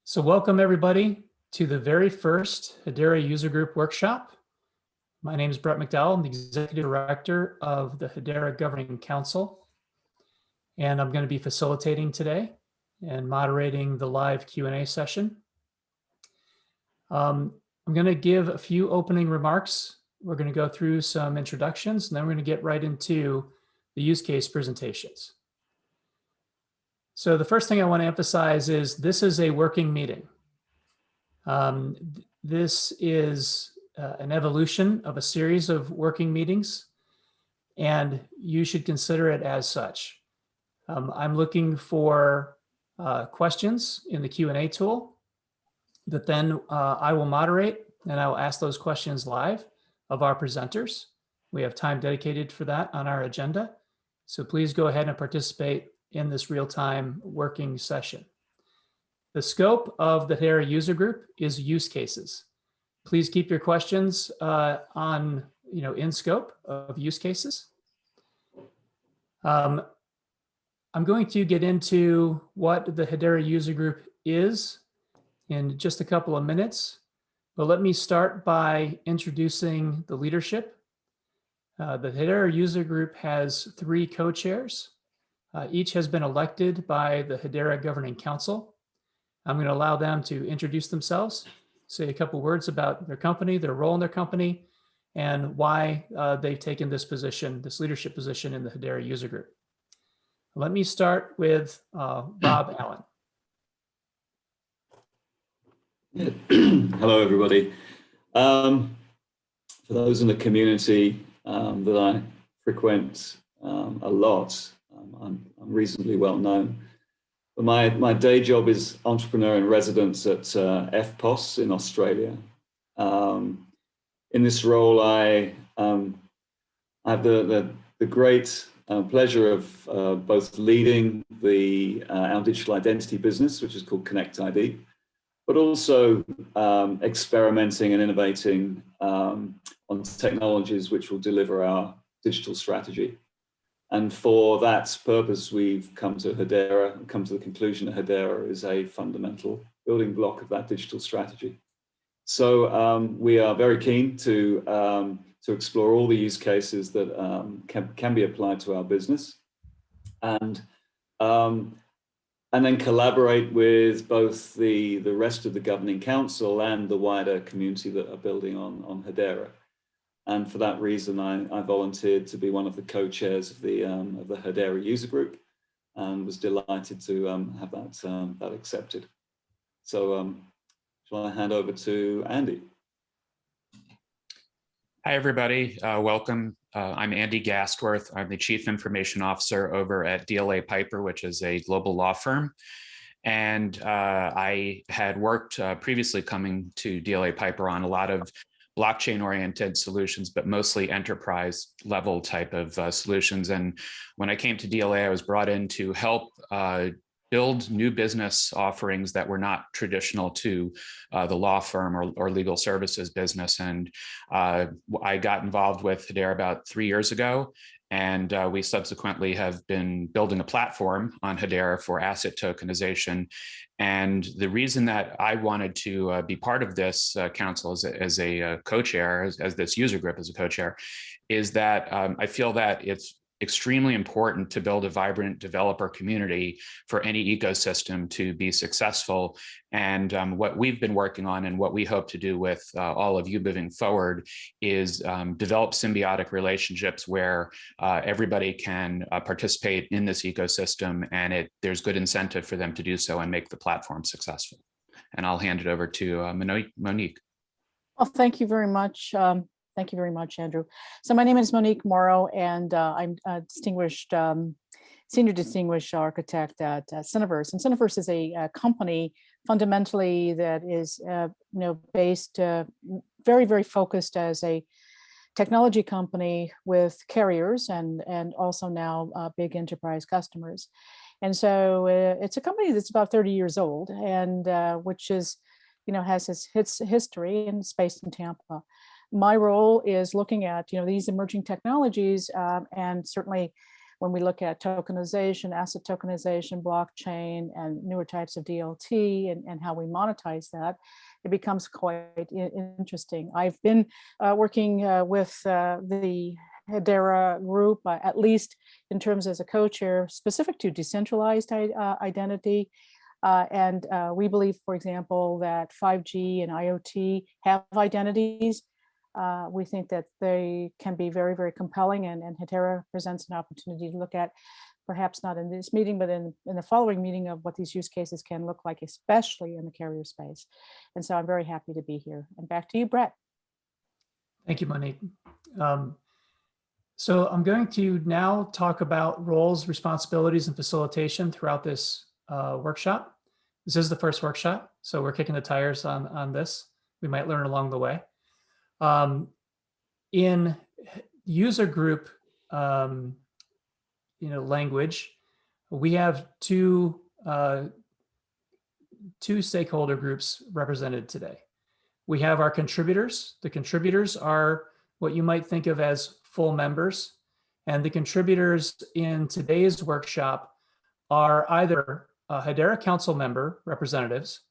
So welcome everybody to the very first Hedera User Group workshop. My name is Brett McDowell. I'm the Executive Director of the Hedera Governing Council. And I'm going to be facilitating today and moderating the live Q&A session. I'm going to give a few opening remarks. We're going to go through some introductions, and then we're going to get right into the use case presentations. So the first thing I want to emphasize is this is a working meeting. This is an evolution of a series of working meetings, and you should consider it as such. I'm looking for questions in the Q&A tool that then I will moderate, and I will ask those questions live of our presenters. We have time dedicated for that on our agenda. So please go ahead and participate in this real-time working session. The scope of the Hedera User Group is use cases. Please keep your questions in scope of use cases. I'm going to get into what the Hedera User Group is in just a couple of minutes, but let me start by introducing the leadership. The Hedera User Group has 3 co-chairs. Each has been elected by the Hedera Governing Council. I'm going to allow them to introduce themselves, say a couple words about their company, their role in their company, and why they've taken this position, this leadership position in the Hedera User Group. Let me start with Bob Allen. Hello, everybody. For those in the community that I frequent a lot, I'm reasonably well known. But my day job is entrepreneur in residence at Eftpos in Australia. In this role, I have the great pleasure of both leading our digital identity business, which is called Connect ID, but also experimenting and innovating on technologies which will deliver our digital strategy. And for that purpose, we've come to the conclusion that Hedera is a fundamental building block of that digital strategy. So we are very keen to explore all the use cases that can be applied to our business, and then collaborate with both the rest of the governing council and the wider community that are building on Hedera. And for that reason, I volunteered to be one of the co-chairs of the Hedera User Group, and was delighted to have that accepted. So shall I hand over to Andy? Hi, everybody. Welcome. I'm Andy Gastwirth. I'm the Chief Information Officer over at DLA Piper, which is a global law firm. And I had worked previously coming to DLA Piper on a lot of blockchain-oriented solutions, but mostly enterprise-level type of solutions. And when I came to DLA, I was brought in to help build new business offerings that were not traditional to the law firm or legal services business. And I got involved with Hedera about 3 years ago. And we subsequently have been building a platform on Hedera for asset tokenization. And the reason that I wanted to be part of this council as a co-chair, as this user group as a co-chair, is that I feel that it's extremely important to build a vibrant developer community for any ecosystem to be successful. And what we've been working on and what we hope to do with all of you moving forward is develop symbiotic relationships where everybody can participate in this ecosystem, and there's good incentive for them to do so and make the platform successful. And I'll hand it over to Monique. Well, thank you very much. Thank you very much, Andrew. So my name is Monique Morrow, and I'm a senior distinguished architect at Syniverse. And Syniverse is a company fundamentally that is based very, very focused as a technology company with carriers and also now big enterprise customers. And so it's a company that's about 30 years old, and which is, has its history, and it's based in Tampa. My role is looking at these emerging technologies and certainly when we look at tokenization, asset tokenization, blockchain, and newer types of DLT and how we monetize that, it becomes quite interesting. I've been working with the Hedera Group, at least in terms as a co-chair specific to decentralized identity. And we believe, for example, that 5G and IoT have identities. We think that they can be very, very compelling, and Hedera presents an opportunity to look at, perhaps not in this meeting, but in the following meeting, of what these use cases can look like, especially in the carrier space. And so I'm very happy to be here. And back to you, Brett. Thank you, Monique. So I'm going to now talk about roles, responsibilities, and facilitation throughout this workshop. This is the first workshop, so we're kicking the tires on this. We might learn along the way. In user group, language, we have two stakeholder groups represented today. We have our contributors. The contributors are what you might think of as full members, and the contributors in today's workshop are either Hedera Council Member representatives,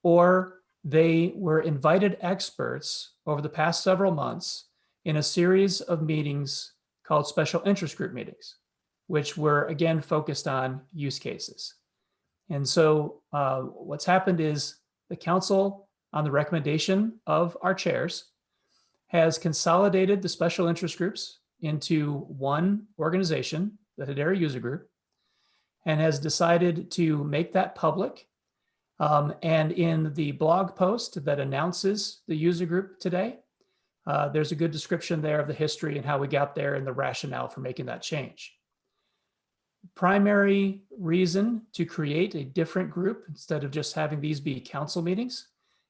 or they were invited experts over the past several months in a series of meetings called special interest group meetings, which were again focused on use cases. And so what's happened is the council, on the recommendation of our chairs, has consolidated the special interest groups into one organization, the Hedera User Group, and has decided to make that public. And in the blog post that announces the user group today, there's a good description there of the history and how we got there and the rationale for making that change. Primary reason to create a different group instead of just having these be council meetings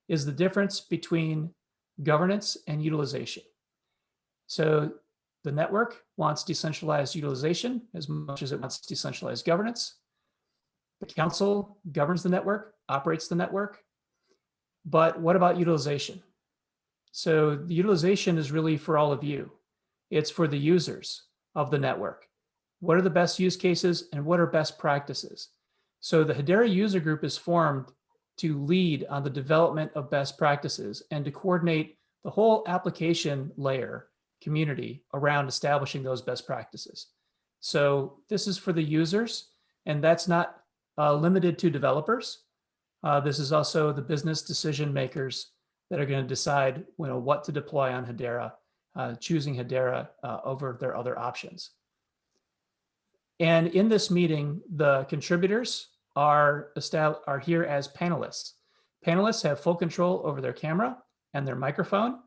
is the difference between governance and utilization. So the network wants decentralized utilization as much as it wants decentralized governance. The council governs the network, operates the network. But what about utilization? So the utilization is really for all of you. It's for the users of the network. What are the best use cases and what are best practices? So the Hedera User Group is formed to lead on the development of best practices and to coordinate the whole application layer community around establishing those best practices. So this is for the users, and that's not limited to developers. This is also the business decision makers that are going to decide what to deploy on Hedera, choosing Hedera over their other options. And in this meeting, the contributors are here as panelists. Panelists have full control over their camera and their microphone.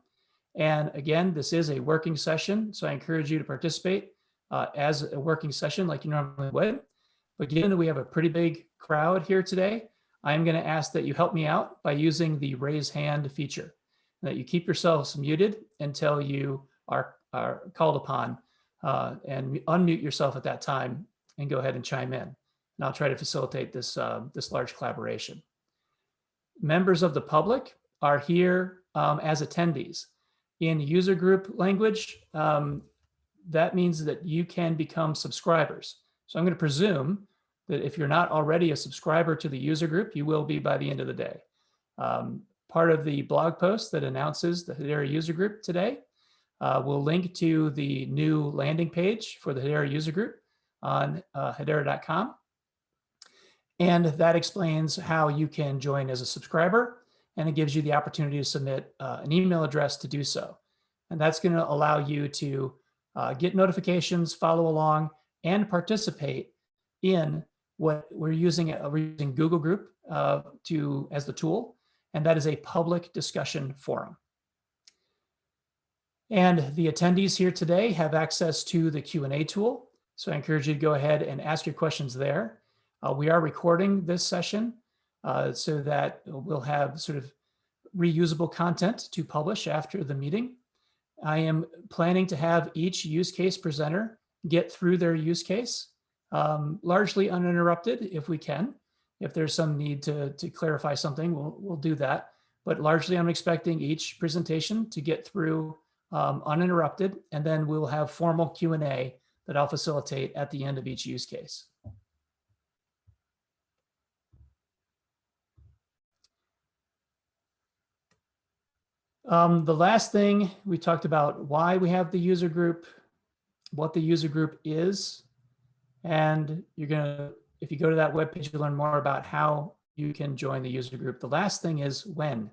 And again, this is a working session, so I encourage you to participate as a working session like you normally would. But given that we have a pretty big crowd here today, I'm going to ask that you help me out by using the raise hand feature, that you keep yourselves muted until you are called upon, and unmute yourself at that time and go ahead and chime in. And I'll try to facilitate this, this large collaboration. Members of the public are here as attendees. In user group language, that means that you can become subscribers. So I'm going to presume that if you're not already a subscriber to the user group, you will be by the end of the day. Part of the blog post that announces the Hedera User Group today will link to the new landing page for the Hedera User Group on hedera.com. And that explains how you can join as a subscriber, and it gives you the opportunity to submit an email address to do so. And that's going to allow you to get notifications, follow along, and participate in what we're using. We're using Google Group as the tool, and that is a public discussion forum. And the attendees here today have access to the Q&A tool, so I encourage you to go ahead and ask your questions there. We are recording this session so that we'll have sort of reusable content to publish after the meeting. I am planning to have each use case presenter get through their use case largely uninterrupted if we can. If there's some need to clarify something, we'll do that. But largely I'm expecting each presentation to get through uninterrupted, and then we'll have formal Q&A that I'll facilitate at the end of each use case. The last thing, we talked about why we have the user group, what the user group is, and if you go to that webpage, you'll learn more about how you can join the user group. The last thing is when.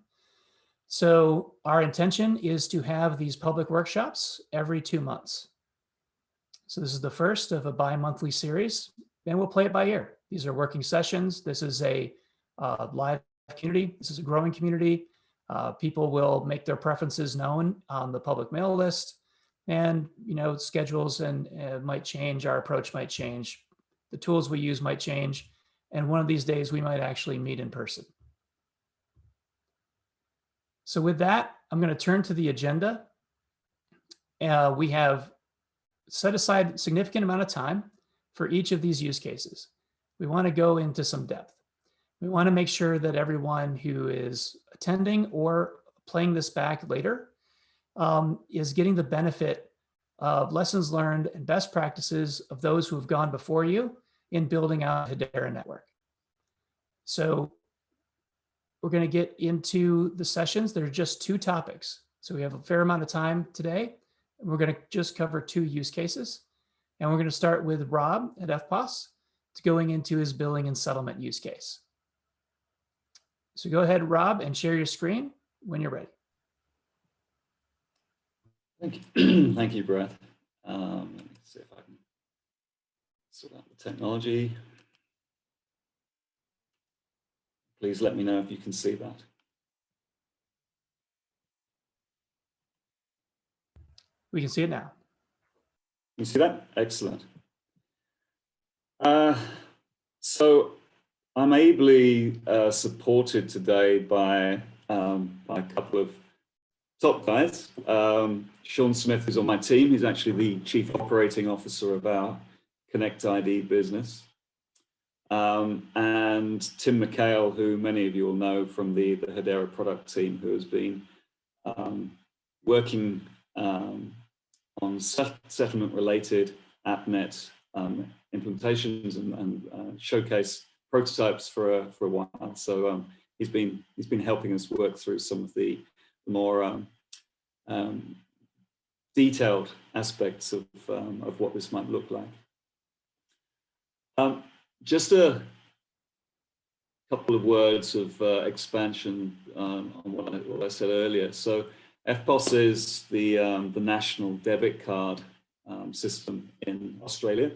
So our intention is to have these public workshops every 2 months. So this is the first of a bi-monthly series, and we'll play it by ear. These are working sessions. This is a live community. This is a growing community. People will make their preferences known on the public mail list, and schedules and might change. Our approach might change. The tools we use might change, and one of these days we might actually meet in person. So with that, I'm going to turn to the agenda. We have set aside a significant amount of time for each of these use cases. We want to go into some depth. We want to make sure that everyone who is attending or playing this back later is getting the benefit of lessons learned and best practices of those who have gone before you in building out Hedera network. So we're going to get into the sessions. There are just 2 topics. So we have a fair amount of time today. And we're going to just cover 2 use cases. And we're going to start with Rob at Eftpos going into his billing and settlement use case. So go ahead, Rob, and share your screen when you're ready. Thank you, thank you, Brad. Let me see if I can sort out the technology. Please let me know if you can see that. We can see it now. You see that? Excellent. So I'm ably supported today by a couple of top guys. Sean Smith is on my team. He's actually the Chief Operating Officer of our Connect ID business. And Tim McHale, who many of you will know from the Hedera product team, who has been working on settlement-related Appnet implementations and showcase prototypes for a while. So he's been helping us work through some of the more detailed aspects of what this might look like. Just a couple of words of expansion on what I said earlier. So Eftpos is the national debit card system in Australia.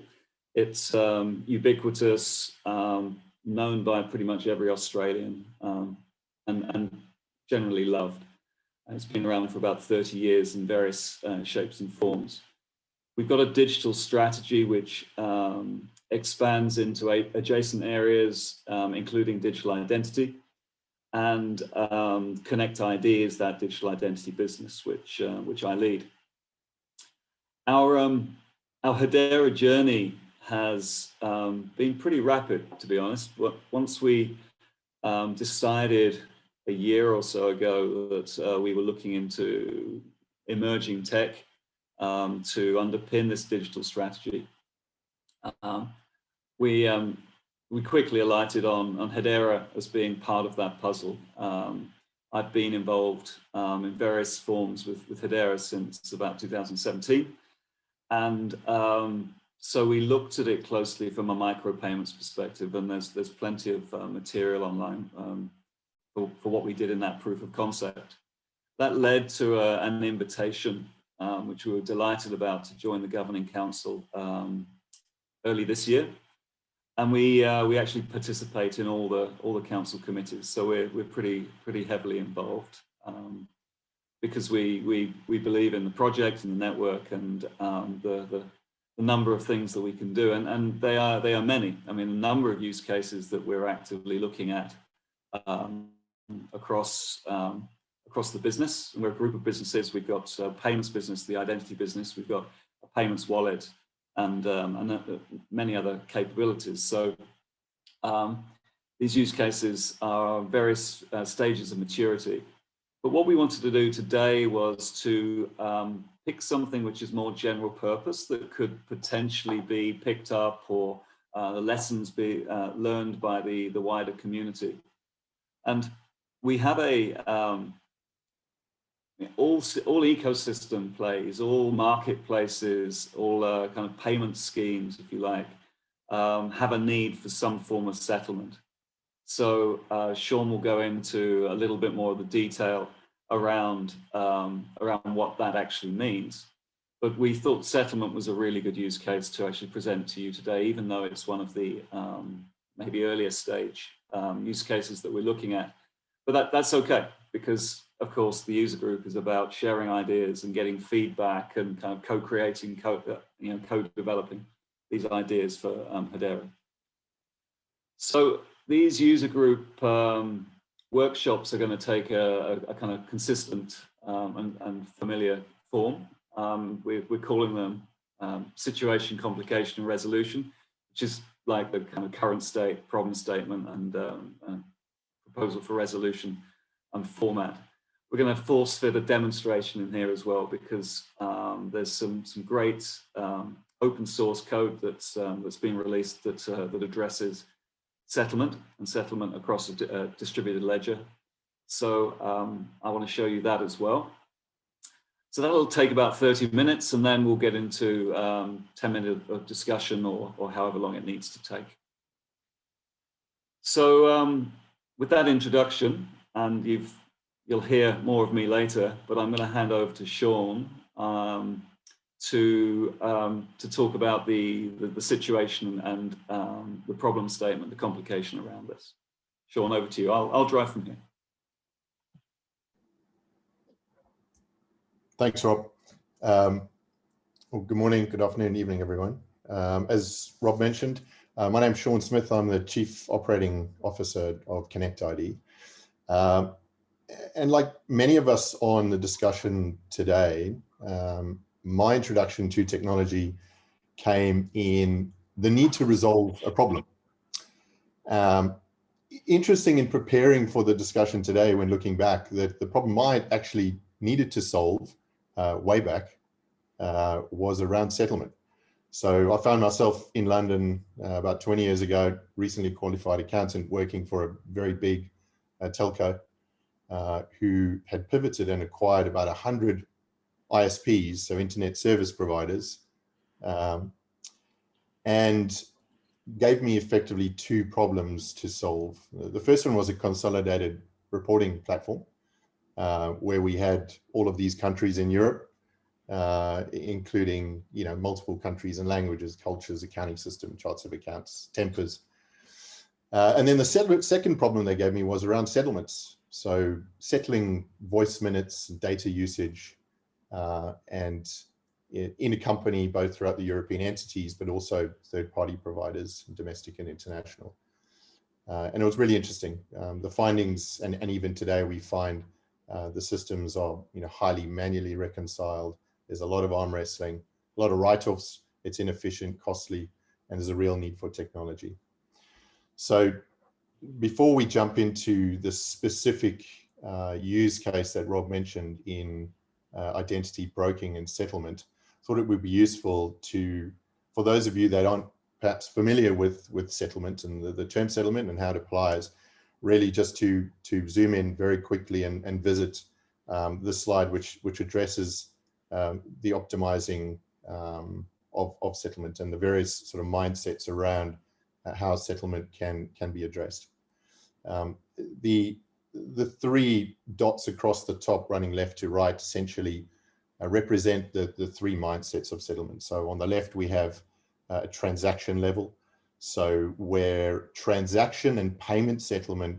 It's ubiquitous, known by pretty much every Australian, and generally loved. It's been around for about 30 years in various shapes and forms. We've got a digital strategy which expands into adjacent areas, including digital identity, and Connect ID is that digital identity business which I lead. Our Hedera journey has been pretty rapid, to be honest. Once we decided a year or so ago that we were looking into emerging tech to underpin this digital strategy, we quickly alighted on Hedera as being part of that puzzle. I've been involved in various forms with Hedera since about 2017. And so we looked at it closely from a micropayments perspective, and there's plenty of material online for what we did in that proof of concept. That led to an invitation, which we were delighted about, to join the Governing Council early this year. And we actually participate in all the council committees, so we're pretty heavily involved because we believe in the project and the network and the number of things that we can do, and they are many. I mean, a number of use cases that we're actively looking at across the business. And we're a group of businesses. We've got a payments business, the identity business. We've got a payments wallet, and many other capabilities. So these use cases are various stages of maturity. But what we wanted to do today was to pick something which is more general purpose that could potentially be picked up, or the lessons be learned by the wider community. And we have all ecosystem plays, all marketplaces, all kind of payment schemes, if you like, have a need for some form of settlement. So Sean will go into a little bit more of the detail around what that actually means. But we thought settlement was a really good use case to actually present to you today, even though it's one of the maybe earlier stage use cases that we're looking at. But that's okay, because of course the user group is about sharing ideas and getting feedback and kind of co-creating, co-developing these ideas for Hedera. So these user group workshops are going to take a kind of consistent and familiar form. We're calling them situation, complication, and resolution, which is like the kind of current state, problem statement, and proposal for resolution and format. We're going to force fit a demonstration in here as well, because there's some great open source code that's been released that addresses settlement across a distributed ledger. So I want to show you that as well. So that'll take about 30 minutes, and then we'll get into 10 minutes of discussion, or however long it needs to take. So with that introduction, and you'll hear more of me later, but I'm going to hand over to Sean to talk about the situation and the problem statement, the complication around this. Sean, over to you. I'll drive from here. Thanks, Rob. Well, good morning, good afternoon, evening, everyone. As Rob mentioned, my name's Sean Smith. I'm the Chief Operating Officer of ConnectID. And like many of us on the discussion today, my introduction to technology came in the need to resolve a problem. Interesting in preparing for the discussion today, when looking back, that the problem I actually needed to solve way back was around settlement. So I found myself in London about 20 years ago, recently qualified accountant, working for a very big telco who had pivoted and acquired about 100 ISPs, so internet service providers, and gave me effectively two problems to solve. The first one was a consolidated reporting platform where we had all of these countries in Europe, including multiple countries and languages, cultures, accounting system, charts of accounts, tempers. And then the second problem they gave me was around settlements. So settling voice minutes, data usage, and in a company, both throughout the European entities, but also third-party providers, domestic and international. And it was really interesting. The findings, and even today we find the systems are highly manually reconciled. There's a lot of arm wrestling, a lot of write-offs. It's inefficient, costly, and there's a real need for technology. So before we jump into the specific use case that Rob mentioned in identity broking and settlement, I thought it would be useful for those of you that aren't perhaps familiar with settlement and the term settlement and how it applies, really just to zoom in very quickly and visit this slide, which addresses the optimizing of settlement and the various sort of mindsets around how settlement can be addressed. The three dots across the top running left to right essentially represent the three mindsets of settlement. So on the left, we have a transaction level. So where transaction and payment settlement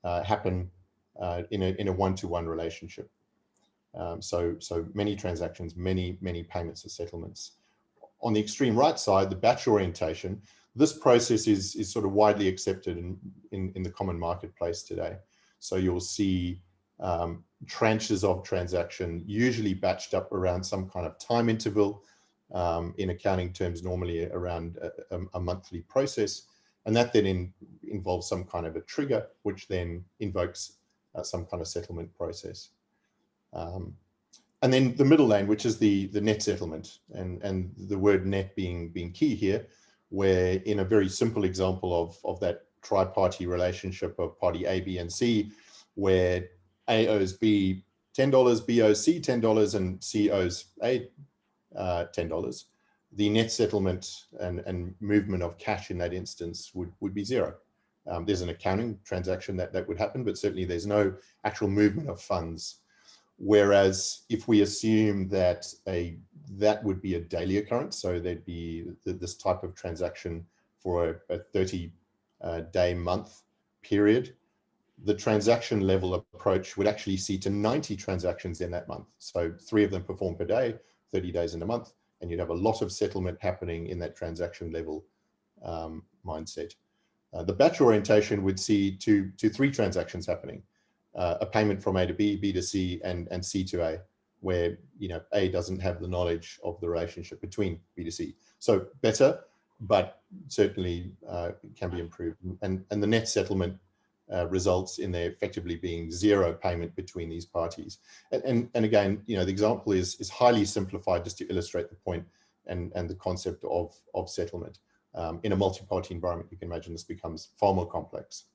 happen in a one-to-one relationship. So many transactions, many payments or settlements. On the extreme right side, the batch orientation, this process is sort of widely accepted in the common marketplace today. So you'll see tranches of transaction usually batched up around some kind of time interval, in accounting terms, normally around a monthly process. And that then involves some kind of a trigger, which then invokes some kind of settlement process. And then the middle lane, which is the net settlement, and the word net being key here, where in a very simple example of that tri-party relationship of party A, B, and C, where A owes B $10, B owes C $10, and C owes A $10, the net settlement and movement of cash in that instance would be zero. There's an accounting transaction that would happen, but certainly there's no actual movement of funds. Whereas if we assume that that would be a daily occurrence, so there'd be this type of transaction for a 30-day month period, the transaction level approach would actually see to 90 transactions in that month. So 3 of them performed per day, 30 days in a month, and you'd have a lot of settlement happening in that transaction level mindset. The batch orientation would see two to 3 transactions happening. A payment from A to B, B to C, and C to A, where A doesn't have the knowledge of the relationship between B to C. So better, but certainly can be improved. And the net settlement results in there effectively being zero payment between these parties. And again, the example is highly simplified just to illustrate the point and the concept of settlement. In a multi-party environment, you can imagine this becomes far more complex.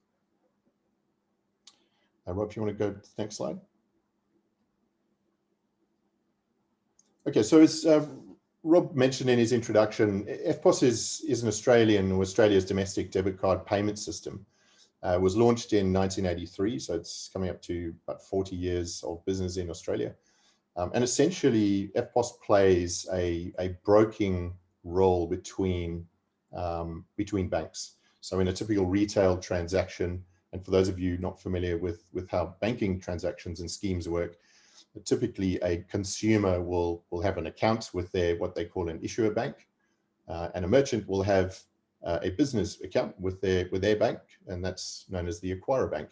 Rob, if you want to go to the next slide. Okay, so as Rob mentioned in his introduction, Eftpos is an Australia's domestic debit card payment system. It was launched in 1983, so it's coming up to about 40 years of business in Australia. And essentially, Eftpos plays a broking role between banks. So in a typical retail transaction, and for those of you not familiar with how banking transactions and schemes work, typically a consumer will have an account with what they call an issuer bank, and a merchant will have a business account with their bank, and that's known as the acquirer bank.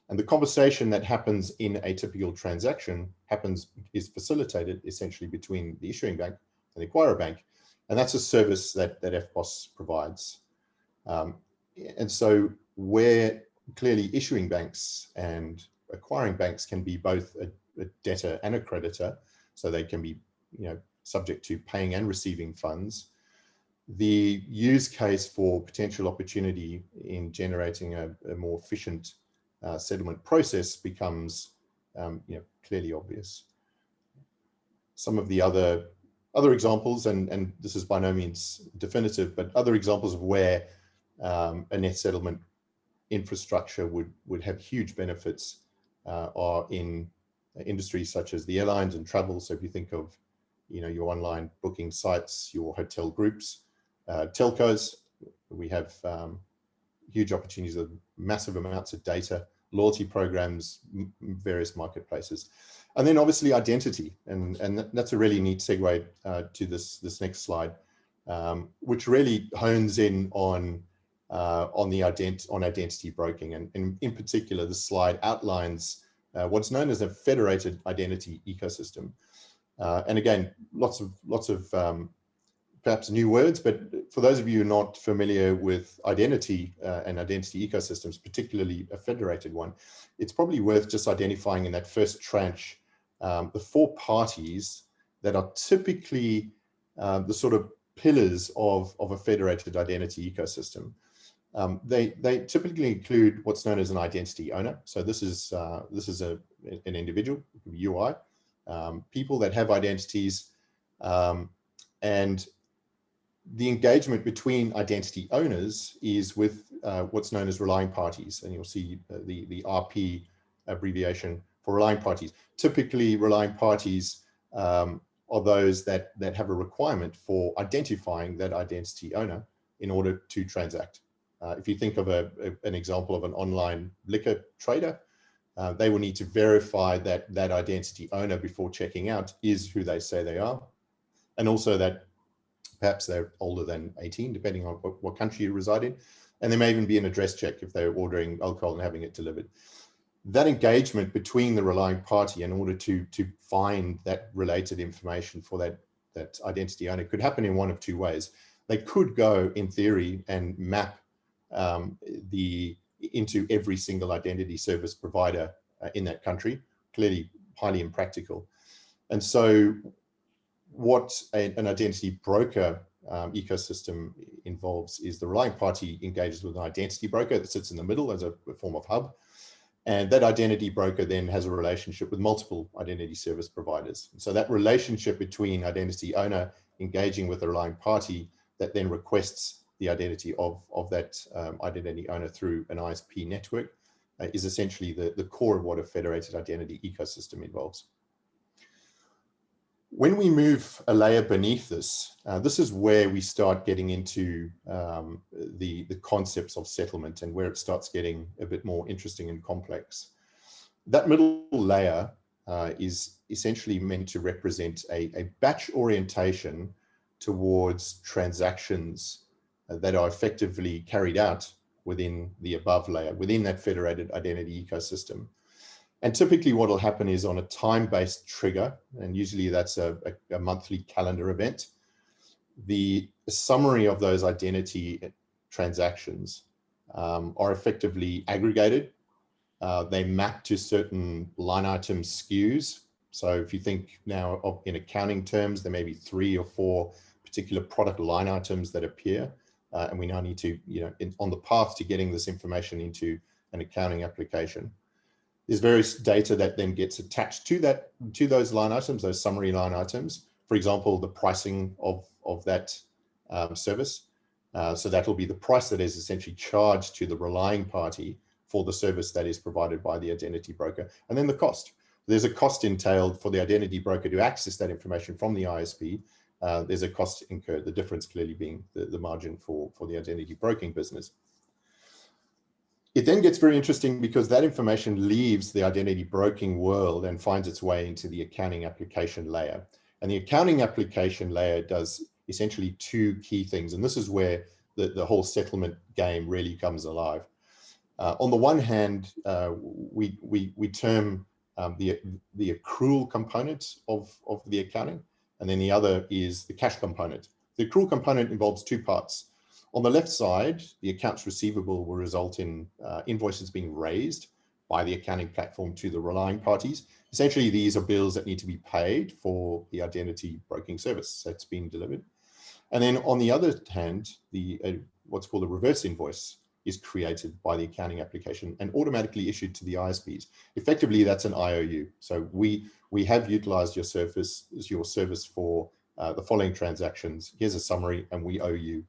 And the conversation that happens in a typical transaction is facilitated essentially between the issuing bank and the acquirer bank, and that's a service that Eftpos provides. And so where clearly issuing banks and acquiring banks can be both a debtor and a creditor, so they can be subject to paying and receiving funds, the use case for potential opportunity in generating a more efficient settlement process becomes clearly obvious. Some of the other examples, and this is by no means definitive, but other examples of where a net settlement infrastructure would have huge benefits are in industries such as the airlines and travel. So if you think of your online booking sites, your hotel groups, telcos, we have huge opportunities of massive amounts of data, loyalty programs, various marketplaces. And then obviously identity, and that's a really neat segue to this next slide, which really hones in on identity broking, and in particular, the slide outlines what's known as a federated identity ecosystem. And again, lots of perhaps new words, but for those of you who are not familiar with identity and identity ecosystems, particularly a federated one, it's probably worth just identifying in that first tranche the 4 parties that are typically the sort of pillars of a federated identity ecosystem. They typically include what's known as an identity owner. So this is an individual, UI, people that have identities, and the engagement between identity owners is with what's known as relying parties, and you'll see the RP abbreviation for relying parties. Typically, relying parties are those that have a requirement for identifying that identity owner in order to transact. If you think of an example of an online liquor trader, they will need to verify that identity owner before checking out is who they say they are, and also that perhaps they're older than 18, depending on what country you reside in, and there may even be an address check if they're ordering alcohol and having it delivered. That engagement between the relying party in order to find that related information for that identity owner could happen in one of 2 ways. They could go, in theory, and map into every single identity service provider in that country. Clearly, highly impractical. And so what an identity broker ecosystem involves is the relying party engages with an identity broker that sits in the middle as a form of hub. And that identity broker then has a relationship with multiple identity service providers. So that relationship between identity owner engaging with the relying party that then requests the identity of that identity owner through an ISP network is essentially the core of what a federated identity ecosystem involves. When we move a layer beneath this, this is where we start getting into the concepts of settlement and where it starts getting a bit more interesting and complex. That middle layer is essentially meant to represent a batch orientation towards transactions that are effectively carried out within the above layer, within that federated identity ecosystem. And typically what will happen is on a time-based trigger, and usually that's a monthly calendar event, the summary of those identity transactions are effectively aggregated. They map to certain line item SKUs. So if you think now of in accounting terms, there may be 3 or 4 particular product line items that appear. And we now need to, on the path to getting this information into an accounting application. There's various data that then gets attached to those line items, those summary line items. For example, the pricing of that service. So that will be the price that is essentially charged to the relying party for the service that is provided by the identity broker. And then the cost. There's a cost entailed for the identity broker to access that information from the ISP. There's a cost incurred, the difference clearly being the margin for the identity broking business. It then gets very interesting because that information leaves the identity broking world and finds its way into the accounting application layer. And the accounting application layer does essentially 2 key things. And this is where the whole settlement game really comes alive. On the one hand, we term the accrual component of the accounting, and then the other is the cash component. The accrual component involves 2 parts. On the left side, the accounts receivable will result in invoices being raised by the accounting platform to the relying parties. Essentially, these are bills that need to be paid for the identity broking service that's been delivered. And then on the other hand, what's called a reverse invoice is created by the accounting application and automatically issued to the ISPs. Effectively, that's an IOU. So we have utilized your service for the following transactions. Here's a summary, and we owe you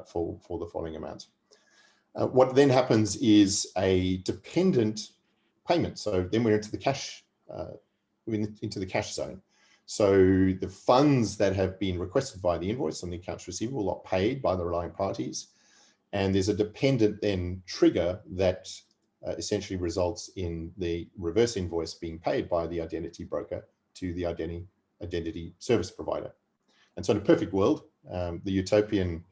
for the following amount. What then happens is a dependent payment. So then we're into the cash zone. So the funds that have been requested by the invoice on the accounts receivable are paid by the relying parties. And there's a dependent then trigger that essentially results in the reverse invoice being paid by the identity broker to the identity service provider. And so in a perfect world, the utopian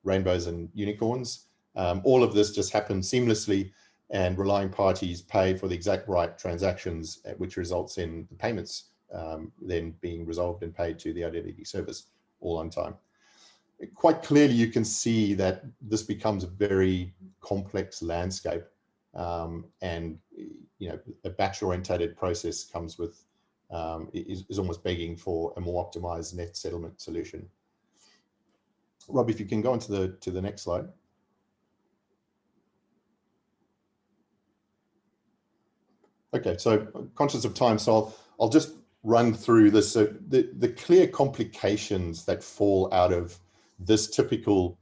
rainbows and unicorns, all of this just happens seamlessly, and relying parties pay for the exact right transactions, which results in the payments then being resolved and paid to the identity service all on time. Quite clearly, you can see that this becomes a very complex landscape, and a batch-orientated process comes with is almost begging for a more optimized net settlement solution. Rob, if you can go on to the next slide. Okay, so conscious of time, so I'll just run through this. So the clear complications that fall out of this typical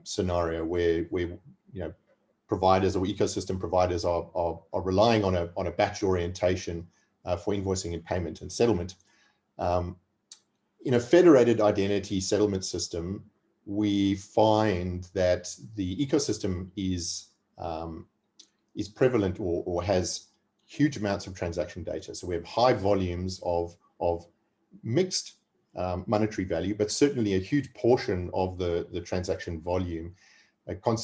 scenario where providers or ecosystem providers are relying on a batch orientation for invoicing and payment and settlement. In a federated identity settlement system, we find that the ecosystem is prevalent or has huge amounts of transaction data. So we have high volumes of mixed monetary value, but certainly a huge portion of the transaction volume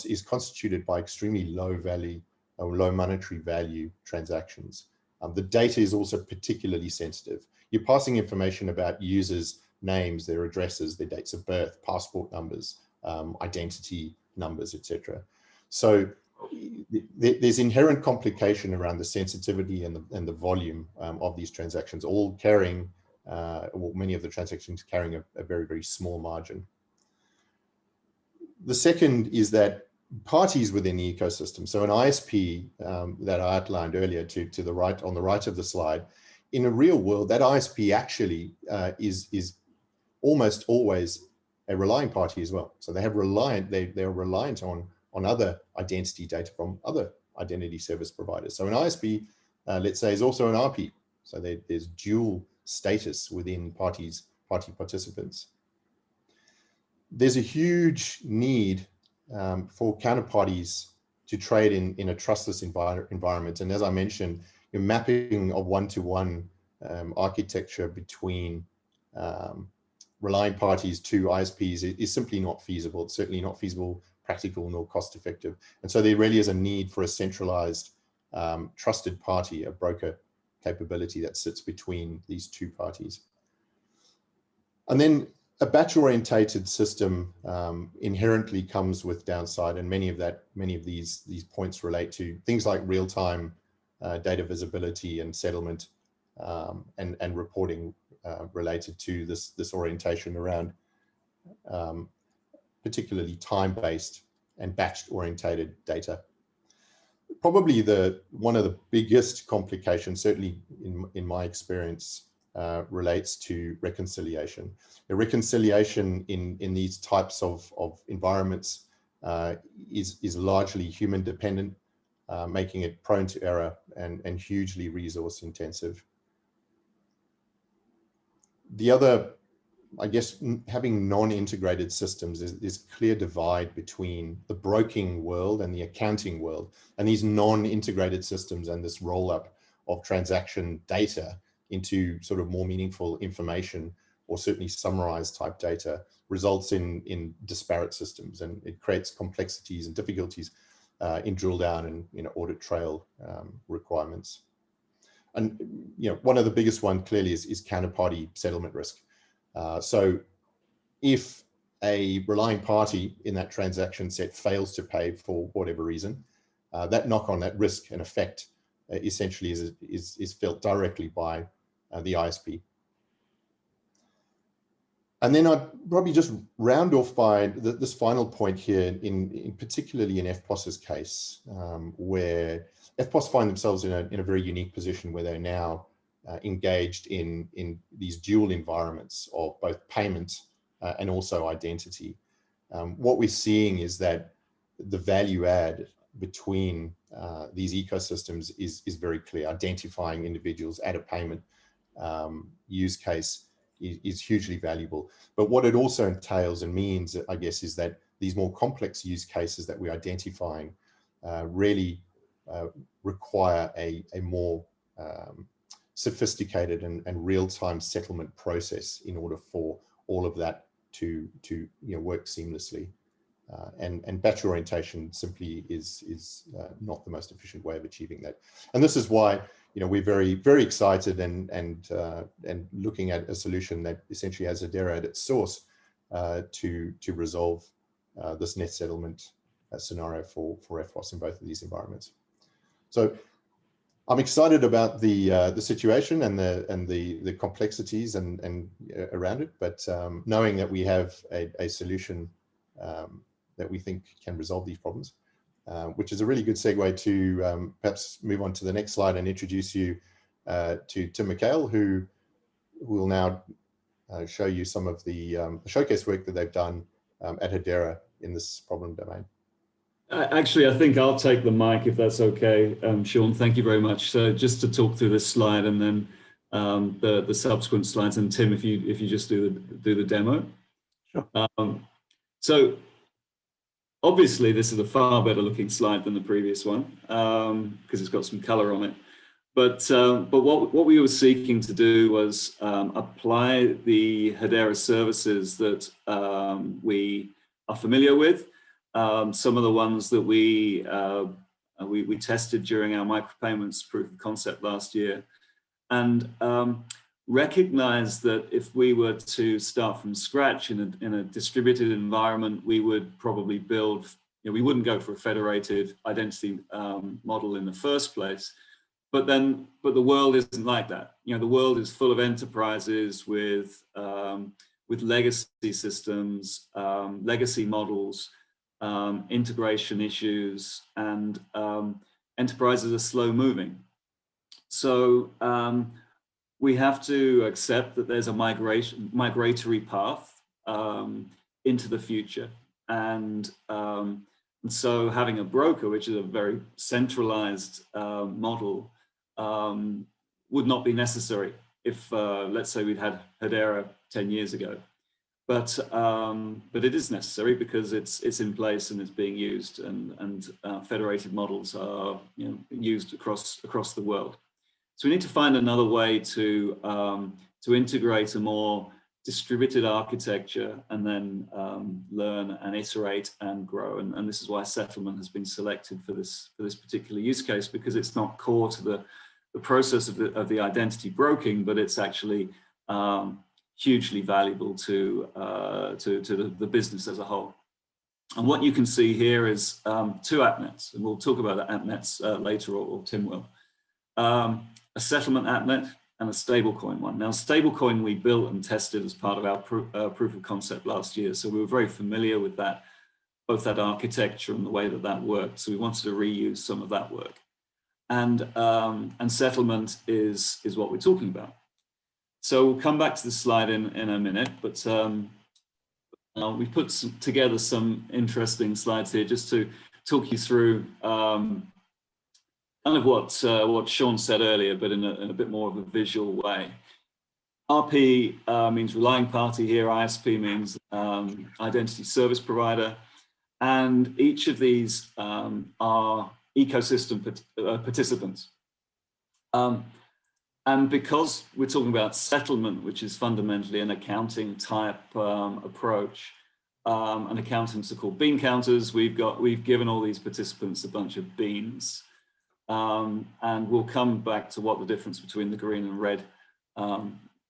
is constituted by extremely low value or low monetary value transactions. The data is also particularly sensitive. You're passing information about users' names, their addresses, their dates of birth, passport numbers, identity numbers, etc. So there's inherent complication around the sensitivity and the volume of these transactions, all carrying, well, many of the transactions carrying a very, very small margin. The second is that parties within the ecosystem, so an ISP that I outlined earlier to the right, on the right of the slide, in a real world, that ISP actually is almost always a relying party as well. So they're reliant on other identity data from other identity service providers. So an ISP, let's say, is also an RP. So there's dual status within party participants. There's a huge need for counterparties to trade in a trustless environment. And as I mentioned, your mapping of one-to-one architecture between relying parties to ISPs is simply not feasible. It's certainly not feasible, practical, nor cost effective. And so there really is a need for a centralized trusted party, a broker capability that sits between these two parties. And then a batch-orientated system inherently comes with downside, and many of these points relate to things like real-time data visibility and settlement and reporting related to this orientation around particularly time-based and batch-orientated data. Probably one of the biggest complications, certainly in my experience, relates to reconciliation. The reconciliation in these types of environments is largely human dependent, making it prone to error and hugely resource intensive. The other, I guess, having non-integrated systems is clear divide between the broking world and the accounting world, and these non-integrated systems and this roll-up of transaction data into sort of more meaningful information, or certainly summarized type data, results in disparate systems, and it creates complexities and difficulties in drill down and audit trail requirements. And one of the biggest one clearly is counterparty settlement risk. So if a relying party in that transaction set fails to pay for whatever reason, that knock-on, that risk and effect essentially is felt directly by the ISP. And then I'd probably just round off by this final point here, particularly in Eftpos's case, where Eftpos find themselves in a very unique position where they're now engaged in these dual environments of both payment and also identity. What we're seeing is that the value add between these ecosystems is very clear. Identifying individuals at a payment use case is hugely valuable. But what it also entails and means, I guess, is that these more complex use cases that we're identifying really require a more sophisticated and real-time settlement process in order for all of that to work seamlessly. And batch orientation simply is not the most efficient way of achieving that. And this is why we're very, very excited and looking at a solution that essentially has Hedera at its source to resolve this net settlement scenario for Eftpos in both of these environments. So I'm excited about the situation and the complexities and around it, but knowing that we have a solution that we think can resolve these problems, which is a really good segue to perhaps move on to the next slide and introduce you to Tim McHale, who will now show you some of the showcase work that they've done at Hedera in this problem domain. Actually, I think I'll take the mic if that's okay, Sean. Thank you very much. So just to talk through this slide and then the subsequent slides, and Tim, if you just do the demo. Sure. So obviously, this is a far better looking slide than the previous one because it's got some color on it. But what we were seeking to do was apply the Hedera services that we are familiar with. Some of the ones that we tested during our micropayments proof of concept last year, and recognize that if we were to start from scratch in a distributed environment, we would probably build we wouldn't go for a federated identity model in the first place. But the world isn't like that. The world is full of enterprises with legacy systems, legacy models, integration issues, and enterprises are slow moving. So we have to accept that there's a migratory path into the future, and so having a broker, which is a very centralized model, would not be necessary if, let's say, we'd had Hedera 10 years ago. But it is necessary because it's in place and it's being used, and federated models are used across the world. So we need to find another way to integrate a more distributed architecture and then learn and iterate and grow. And this is why settlement has been selected for this particular use case, because it's not core to the process of the identity broking, but it's actually hugely valuable to the business as a whole. And what you can see here is two Appnets, and we'll talk about the Appnets later, or Tim will. A settlement Appnet and a stablecoin one. Now, stablecoin we built and tested as part of our proof of concept last year, so we were very familiar with that, both that architecture and the way that worked. So we wanted to reuse some of that work. And settlement is what we're talking about. So we'll come back to the slide in a minute, but we put together some interesting slides here just to talk you through kind of what Sean said earlier, but in a bit more of a visual way. RP means relying party here, ISP means identity service provider, and each of these are ecosystem participants. And because we're talking about settlement, which is fundamentally an accounting type approach, and accountants are called bean counters, we've given all these participants a bunch of beans. And we'll come back to what the difference between the green and red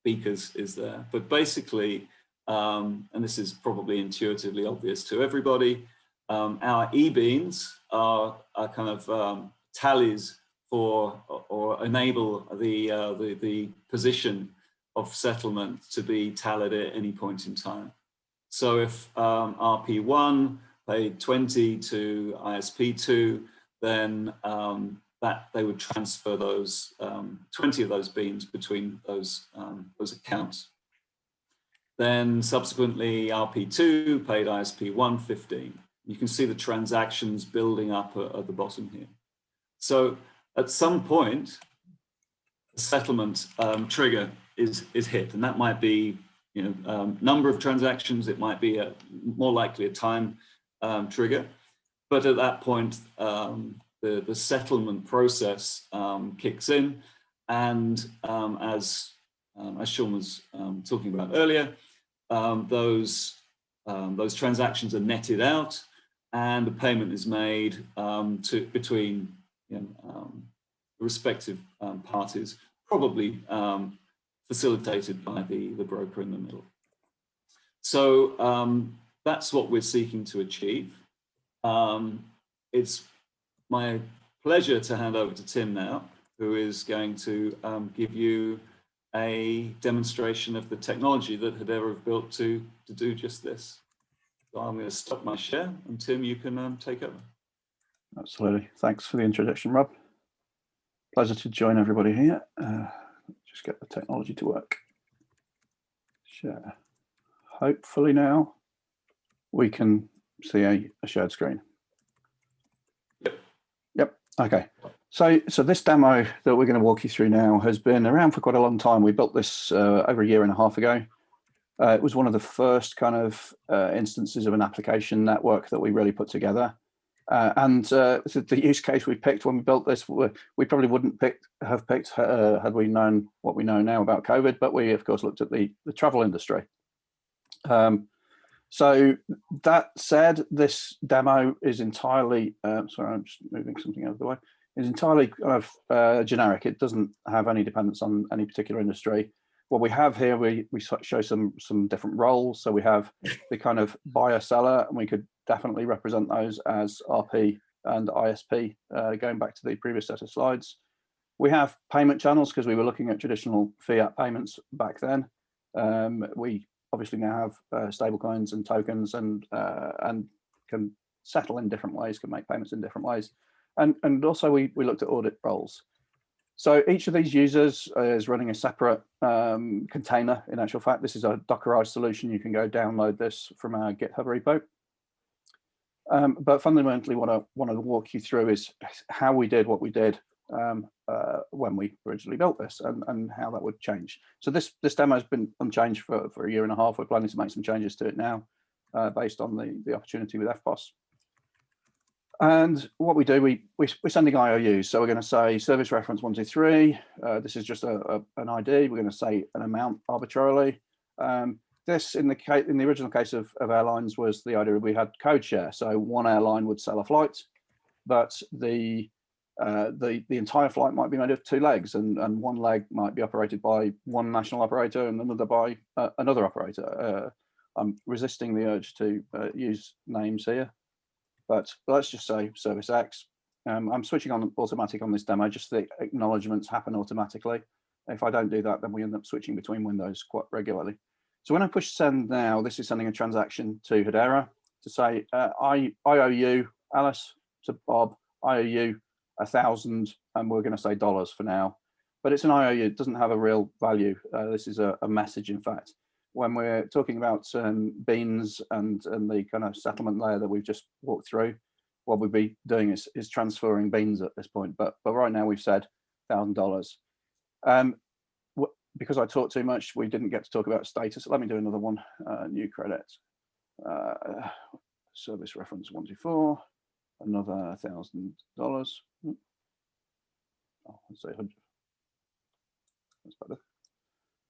beakers is there. But basically, and this is probably intuitively obvious to everybody, our e-beans are kind of tallies for, or enable the position of settlement to be tallied at any point in time. So if RP1 paid 20 to ISP2, then that they would transfer those 20 of those beans between those accounts. Then subsequently RP2 paid ISP1 15. You can see the transactions building up at the bottom here. So at some point, the settlement trigger is hit, and that might be number of transactions. It might be more likely a time trigger, but at that point, the settlement process kicks in, and as Sean was talking about earlier, those transactions are netted out, and the payment is made between the respective parties, probably facilitated by the broker in the middle. So that's what we're seeking to achieve. It's my pleasure to hand over to Tim now, who is going to give you a demonstration of the technology that Hedera have built to do just this. So I'm going to stop my share, and Tim, you can take over. Absolutely. Thanks for the introduction, Rob. Pleasure to join everybody here. Just get the technology to work. Share. Hopefully now we can see a shared screen. Yep. Okay. So this demo that we're going to walk you through now has been around for quite a long time. We built this over a year and a half ago. It was one of the first kind of instances of an application network that we really put together. And the use case we picked when we built this, we probably wouldn't have picked had we known what we know now about COVID, but we of course looked at the travel industry. So that said, this demo is entirely, sorry, I'm just moving something out of the way, is entirely kind of generic. It doesn't have any dependence on any particular industry. what we have here, we show some different roles. So we have the kind of buyer seller, and we could definitely represent those as RP and ISP, going back to the previous set of slides. We have payment channels because we were looking at traditional fiat payments back then. We obviously now have stablecoins and tokens, and can settle in different ways, can make payments in different ways. And also we looked at audit roles. So each of these users is running a separate container. In actual fact, this is a Dockerized solution. You can go download this from our GitHub repo. But fundamentally, what I want to walk you through is how we did what we did when we originally built this, and how that would change. So this demo has been unchanged for a year and a half. We're planning to make some changes to it now based on the opportunity with Eftpos. And what we do, we're sending IOUs. So we're going to say service reference 123. This is just an ID. We're going to say an amount arbitrarily. This, in the original case of airlines, was the idea we had code share. So one airline would sell a flight, but the entire flight might be made of two legs, and one leg might be operated by one national operator and another by another operator. I'm resisting the urge to use names here, but let's just say service X. I'm switching on automatic on this demo, just the acknowledgements happen automatically. If I don't do that, then we end up switching between windows quite regularly. So when I push send now, this is sending a transaction to Hedera to say, I owe you, Alice, to Bob, I owe you 1,000, and we're going to say dollars for now. But it's an IOU, it doesn't have a real value. This is a message, in fact. When we're talking about beans and the kind of settlement layer that we've just walked through, what we'd be doing is transferring beans at this point. But right now we've said $1,000. Because I talked too much, we didn't get to talk about status. Let me do another one. New credit. Service reference 124. Another $1,000. Oh, let's say 100. That's better.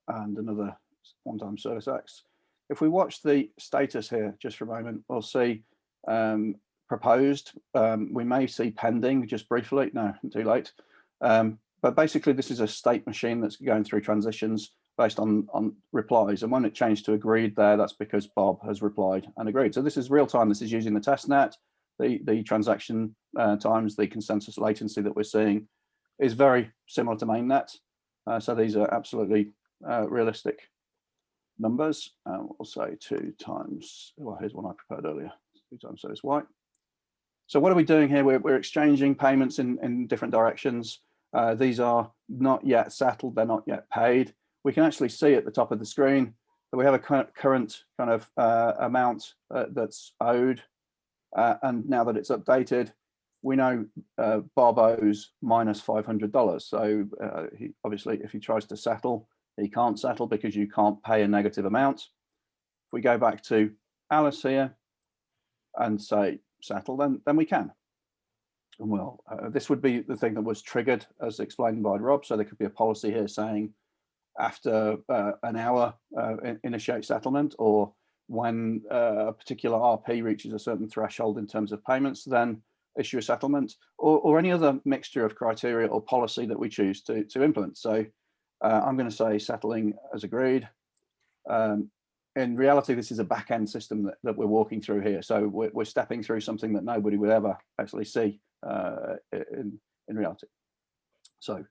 And another one-time service X. If we watch the status here just for a moment, we'll see proposed. We may see pending just briefly. No, too late. But basically, this is a state machine that's going through transitions based on replies. And when it changed to agreed there, that's because Bob has replied and agreed. So this is real time. This is using the test net. The transaction times, the consensus latency that we're seeing is very similar to mainnet. So these are absolutely realistic numbers. We'll say 2 times, well, here's one I prepared earlier, 2 times service Y. So what are we doing here? We're exchanging payments in different directions. These are not yet settled, they're not yet paid. We can actually see at the top of the screen that we have a current kind of amount that's owed. And now that it's updated, we know Bob owes minus $500. So he, obviously, if he tries to settle, he can't settle because you can't pay a negative amount. If we go back to Alice here and say settle, then we can. And well, this would be the thing that was triggered as explained by Rob. So there could be a policy here saying after an hour initiate settlement, or when a particular RP reaches a certain threshold in terms of payments, then issue a settlement, or any other mixture of criteria or policy that we choose to implement. So I'm going to say settling as agreed. In reality, this is a back-end system that we're walking through here. So we're stepping through something that nobody would ever actually see in reality. So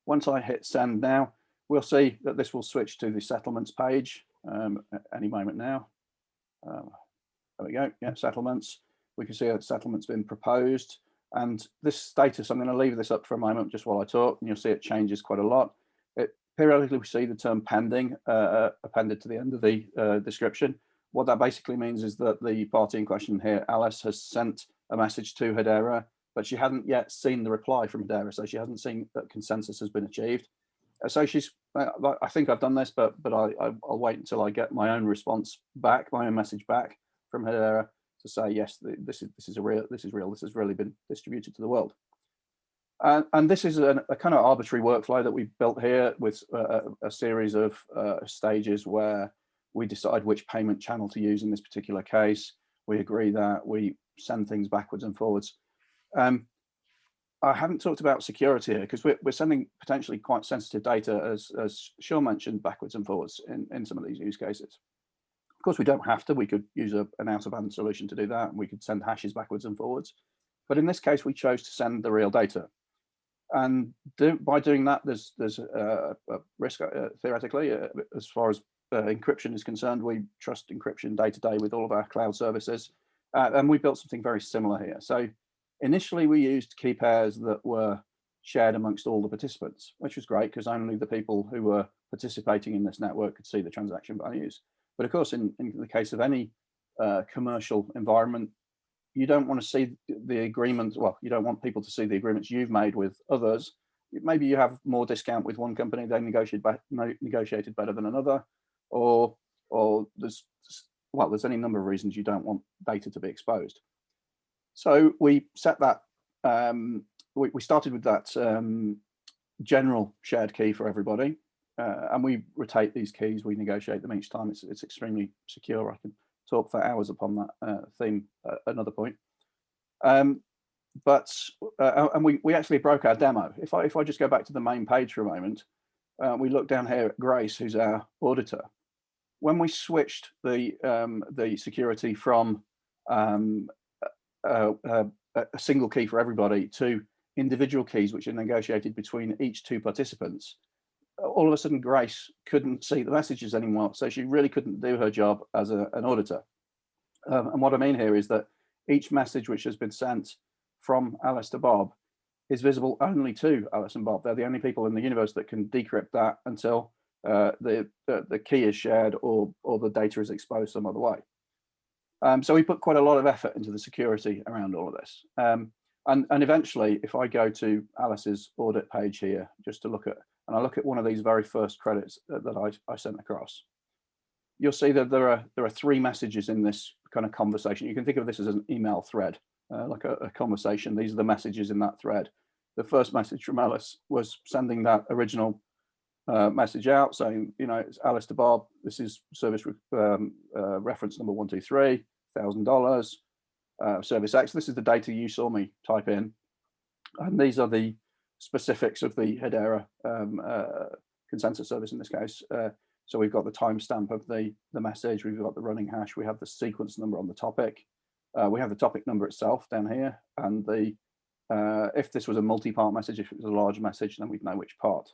once I hit send now, we'll see that this will switch to the settlements page at any moment now. There we go. Yeah, settlements. We can see that settlement's been proposed. And this status, I'm going to leave this up for a moment just while I talk, and you'll see it changes quite a lot. Periodically, we see the term pending appended to the end of the description. What that basically means is that the party in question here, Alice, has sent a message to Hedera, but she hadn't yet seen the reply from Hedera, so she hasn't seen that consensus has been achieved. So she's, I think I've done this, but I'll wait until I get my own response back, my own message back from Hedera to say, yes, this is real, this has really been distributed to the world. And this is a kind of arbitrary workflow that we built here with a series of stages where we decide which payment channel to use in this particular case. We agree that we send things backwards and forwards. I haven't talked about security here because we're sending potentially quite sensitive data, as Sean mentioned, backwards and forwards in some of these use cases. Of course, we don't have to. We could use an out-of-band solution to do that, and we could send hashes backwards and forwards. But in this case, we chose to send the real data. And by doing that, there's a risk, theoretically, as far as encryption is concerned. We trust encryption day to day with all of our cloud services. And we built something very similar here. So initially, we used key pairs that were shared amongst all the participants, which was great because only the people who were participating in this network could see the transaction values. But of course, in the case of any commercial environment, you don't want to see the agreements. Well, you don't want people to see the agreements you've made with others. Maybe you have more discount with one company, they negotiated better than another, or there's any number of reasons you don't want data to be exposed. So we set that. We started with that general shared key for everybody, and we rotate these keys. We negotiate them each time. It's extremely secure. I can talk for hours upon that theme at another point. And we actually broke our demo. If I just go back to the main page for a moment, we look down here at Grace, who's our auditor. When we switched the security from a single key for everybody to individual keys, which are negotiated between each two participants, all of a sudden Grace couldn't see the messages anymore, so she really couldn't do her job as an auditor. And what I mean here is that each message which has been sent from Alice to Bob is visible only to Alice and Bob. They're the only people in the universe that can decrypt that until the key is shared or the data is exposed some other way. So we put quite a lot of effort into the security around all of this. And eventually, if I go to Alice's audit page here, just to look at, and I look at one of these very first credits that I sent across, you'll see that there are three messages in this kind of conversation. You can think of this as an email thread, like a conversation. These are the messages in that thread. The first message from Alice was sending that original message out saying, it's Alice to Bob. This is service reference number 123, $1,000. Service X. This is the data you saw me type in, and these are the specifics of the Hedera consensus service in this case. So we've got the timestamp of the message, we've got the running hash, we have the sequence number on the topic, we have the topic number itself down here, and the if this was a multi-part message, if it was a large message, then we'd know which part.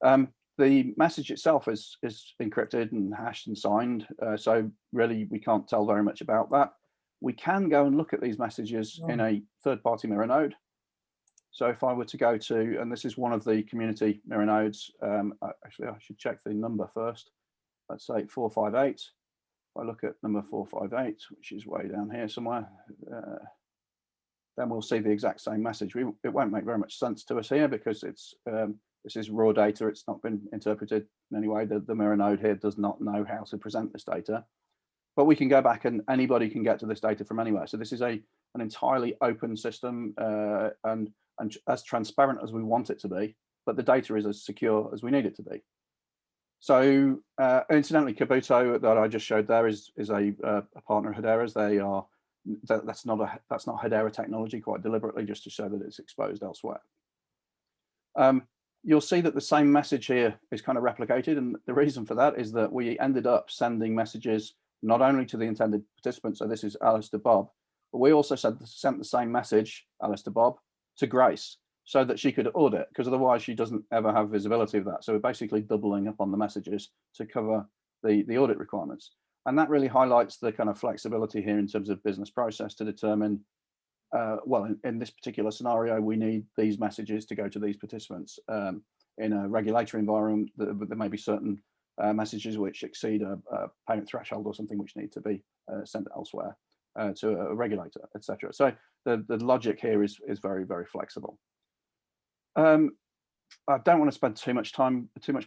The message itself is encrypted and hashed and signed, so really we can't tell very much about that. We can go and look at these messages in a third-party mirror node. So if I were to go to, and this is one of the community mirror nodes, actually I should check the number first. Let's say 458. If I look at number 458, which is way down here somewhere, then we'll see the exact same message. It won't make very much sense to us here because this is raw data. It's not been interpreted in any way. The mirror node here does not know how to present this data. But we can go back and anybody can get to this data from anywhere. So this is an entirely open system and as transparent as we want it to be, but the data is as secure as we need it to be. So incidentally, Kabuto that I just showed there is a partner of Hedera's. That's not Hedera technology, quite deliberately, just to show that it's exposed elsewhere. You'll see that the same message here is kind of replicated, and the reason for that is that we ended up sending messages not only to the intended participants, so this is Alice to Bob, but we also sent the same message, Alice to Bob, to Grace, so that she could audit, because otherwise she doesn't ever have visibility of that. So we're basically doubling up on the messages to cover the audit requirements. And that really highlights the kind of flexibility here in terms of business process to determine, well, in this particular scenario, we need these messages to go to these participants. In a regulatory environment, there may be certain messages which exceed a payment threshold or something which need to be sent elsewhere to a regulator, etc. So the logic here is very, very flexible. I don't want to spend too much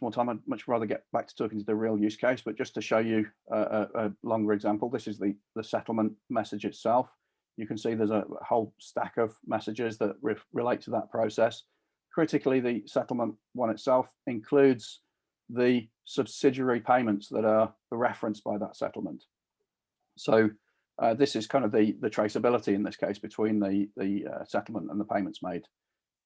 more time. I'd much rather get back to talking to the real use case, but just to show you a longer example, this is the settlement message itself. You can see there's a whole stack of messages that relate to that process. Critically, the settlement one itself includes the subsidiary payments that are referenced by that settlement. So This is kind of the traceability in this case between the settlement and the payments made.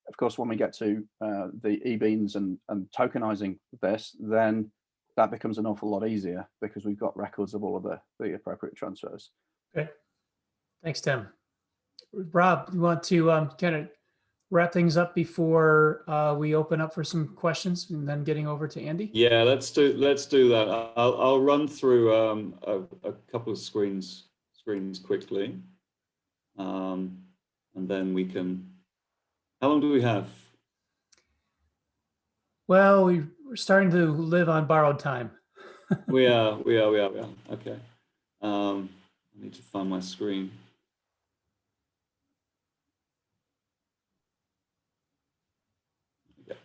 Of course, when we get to the e-beans and tokenizing this, then that becomes an awful lot easier because we've got records of all of the appropriate transfers. Okay, thanks, Tim. Rob, you want to kind of wrap things up before we open up for some questions and then getting over to Andy? Yeah, let's do that. I'll run through a couple of screens quickly, and then we can. How long do we have? Well, we're starting to live on borrowed time. We are. Okay. I need to find my screen. Okay.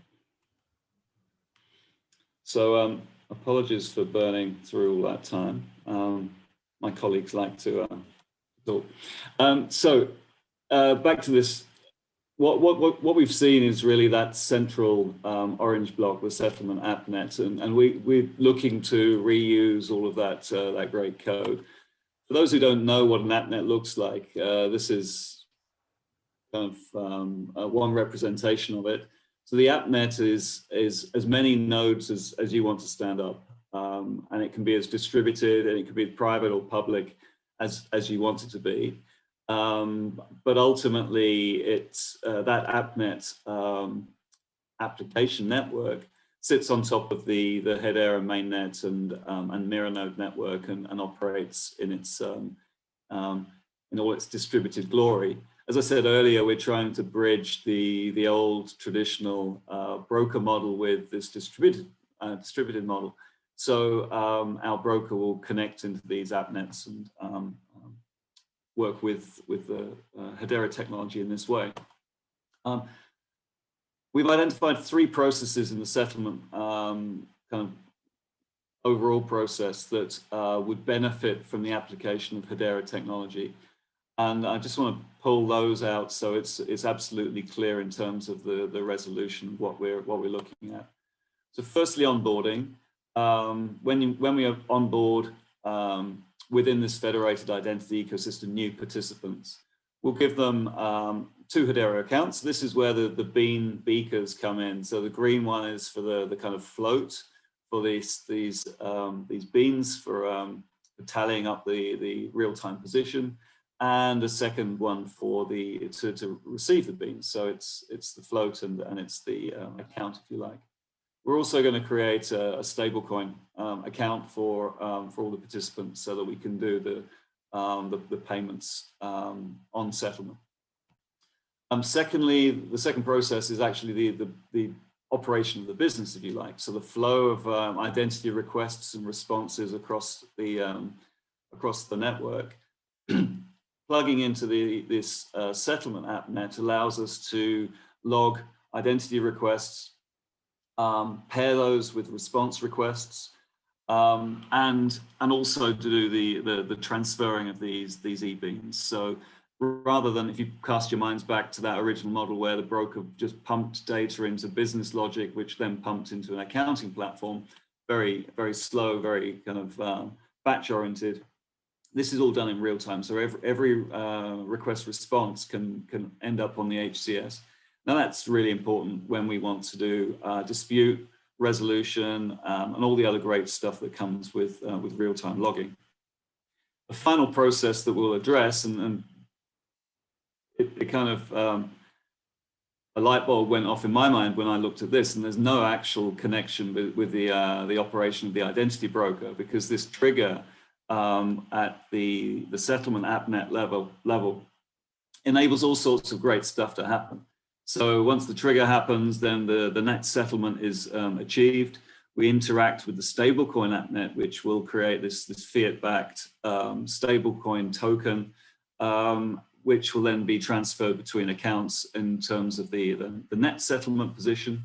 So apologies for burning through all that time. My colleagues like to talk. So back to this. What we've seen is really that central orange block, the settlement Appnet, and we're looking to reuse all of that that great code. For those who don't know what an Appnet looks like, this is kind of one representation of it. So the Appnet is as many nodes as you want to stand up, and it can be as distributed, and it can be private or public as you want it to be. But ultimately, it's that Appnet application network sits on top of the Hedera mainnet and mirror node network and operates in its in all its distributed glory. As I said earlier, we're trying to bridge the old traditional broker model with this distributed model. So our broker will connect into these Appnets and work with the Hedera technology in this way. We've identified 3 processes in the settlement kind of overall process that would benefit from the application of Hedera technology. And I just want to pull those out so it's absolutely clear in terms of the resolution of what we're looking at. So firstly, onboarding. When we onboard within this federated identity ecosystem new participants, we'll give them 2 Hedera accounts. This is where the bean beakers come in. So the green one is for the kind of float for these beans for tallying up the real-time position, and the second one for to receive the beans. So it's the float and it's the account, if you like. We're also going to create a stablecoin account for all the participants so that we can do the payments on settlement. Secondly, the second process is actually the operation of the business, if you like. So the flow of identity requests and responses across the network. Plugging into this settlement Appnet allows us to log identity requests, pair those with response requests, and also to do the transferring of these e-beans. So rather than, if you cast your minds back to that original model where the broker just pumped data into business logic, which then pumped into an accounting platform, very, very slow, very kind of batch oriented. This is all done in real time. So every request response can end up on the HCS. Now that's really important when we want to do dispute resolution and all the other great stuff that comes with real-time logging. The final process that we'll address, and it kind of a light bulb went off in my mind when I looked at this, and there's no actual connection with the operation of the identity broker, because this trigger at the settlement Appnet level enables all sorts of great stuff to happen. So once the trigger happens, then the net settlement is achieved. We interact with the stablecoin Appnet, which will create this fiat-backed stablecoin token, which will then be transferred between accounts in terms of the net settlement position.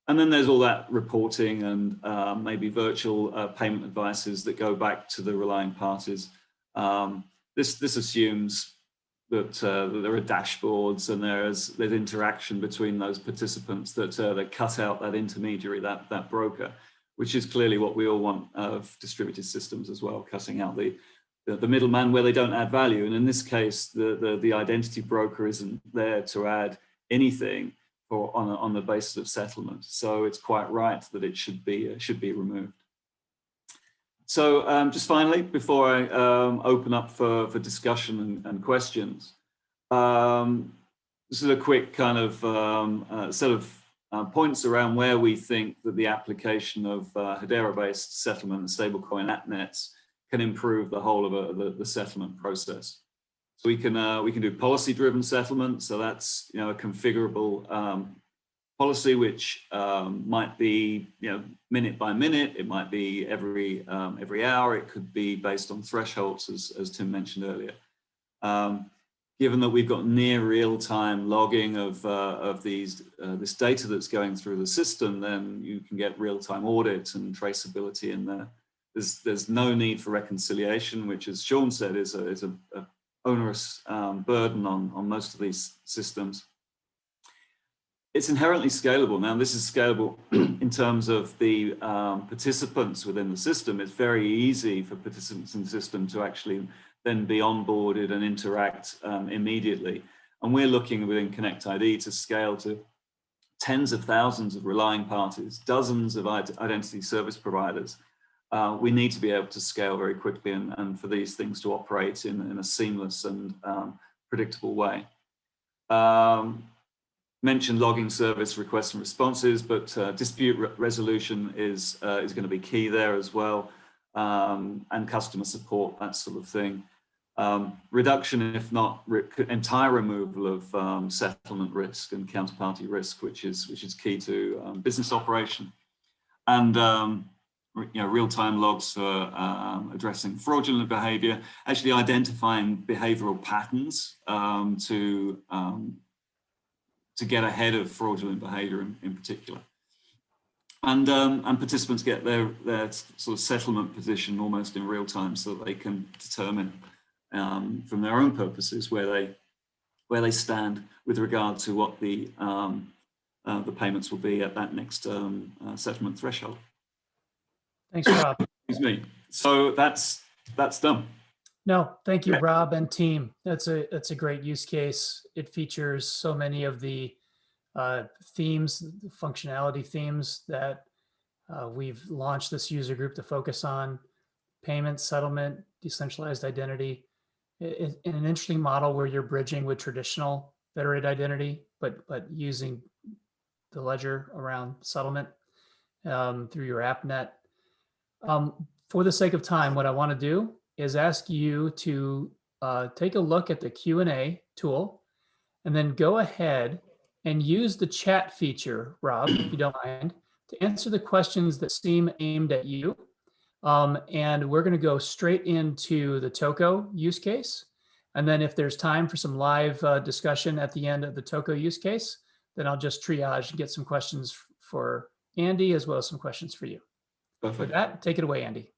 And then there's all that reporting and maybe virtual payment advices that go back to the relying parties. This assumes that there are dashboards and there's interaction between those participants that cut out that intermediary, that broker, which is clearly what we all want of distributed systems as well, cutting out the the middleman where they don't add value. And in this case, the identity broker isn't there to add anything on the basis of settlement. So it's quite right that it should be removed. So just finally, before I open up for discussion and questions, this is a quick kind of set of points around where we think that the application of Hedera-based settlement and stablecoin Appnets can improve the whole of the settlement process. So we can do policy-driven settlement. So that's a configurable policy which might be minute by minute. It might be every hour. It could be based on thresholds, as Tim mentioned earlier. Given that we've got near real-time logging of this data that's going through the system, then you can get real-time audit and traceability in there. There's no need for reconciliation, which, as Sean said, is a onerous burden on most of these systems. It's inherently scalable. Now, this is scalable in terms of the participants within the system. It's very easy for participants in the system to actually then be onboarded and interact immediately. And we're looking within Connect ID to scale to tens of thousands of relying parties, dozens of identity service providers. We need to be able to scale very quickly and for these things to operate in a seamless and predictable way. Mentioned logging service requests and responses, but dispute resolution is going to be key there as well, and customer support, that sort of thing. Reduction, if not entire removal of settlement risk and counterparty risk, which is key to business operation, and real-time logs for addressing fraudulent behavior, actually identifying behavioral patterns to get ahead of fraudulent behavior in particular. And participants get their sort of settlement position almost in real time, so that they can determine from their own purposes where they stand with regard to what the payments will be at that next settlement threshold. Thanks, Rob. Excuse me. So that's done. No, thank you, Rob and team. That's a great use case. It features so many of the themes, the functionality themes that we've launched this user group to focus on: payment, settlement, decentralized identity, in an interesting model where you're bridging with traditional federated identity, but using the ledger around settlement through your Appnet. For the sake of time, what I want to do is ask you to take a look at the Q&A tool and then go ahead and use the chat feature, Rob, if you don't mind, to answer the questions that seem aimed at you. And we're going to go straight into the TOKO use case. And then if there's time for some live discussion at the end of the TOKO use case, then I'll just triage and get some questions for Andy as well as some questions for you. Perfect. With that, take it away, Andy.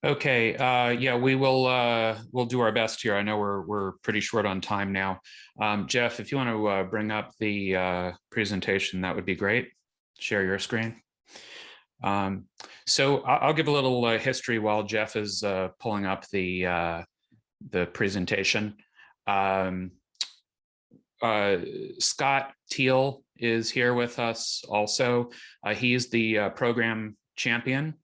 Okay, yeah, we'll do our best here. I know we're pretty short on time now. Jeff, if you want to bring up the presentation, that would be great. Share your screen. So I'll give a little history while Jeff is pulling up the presentation. Scott Teal is here with us also. He's the program champion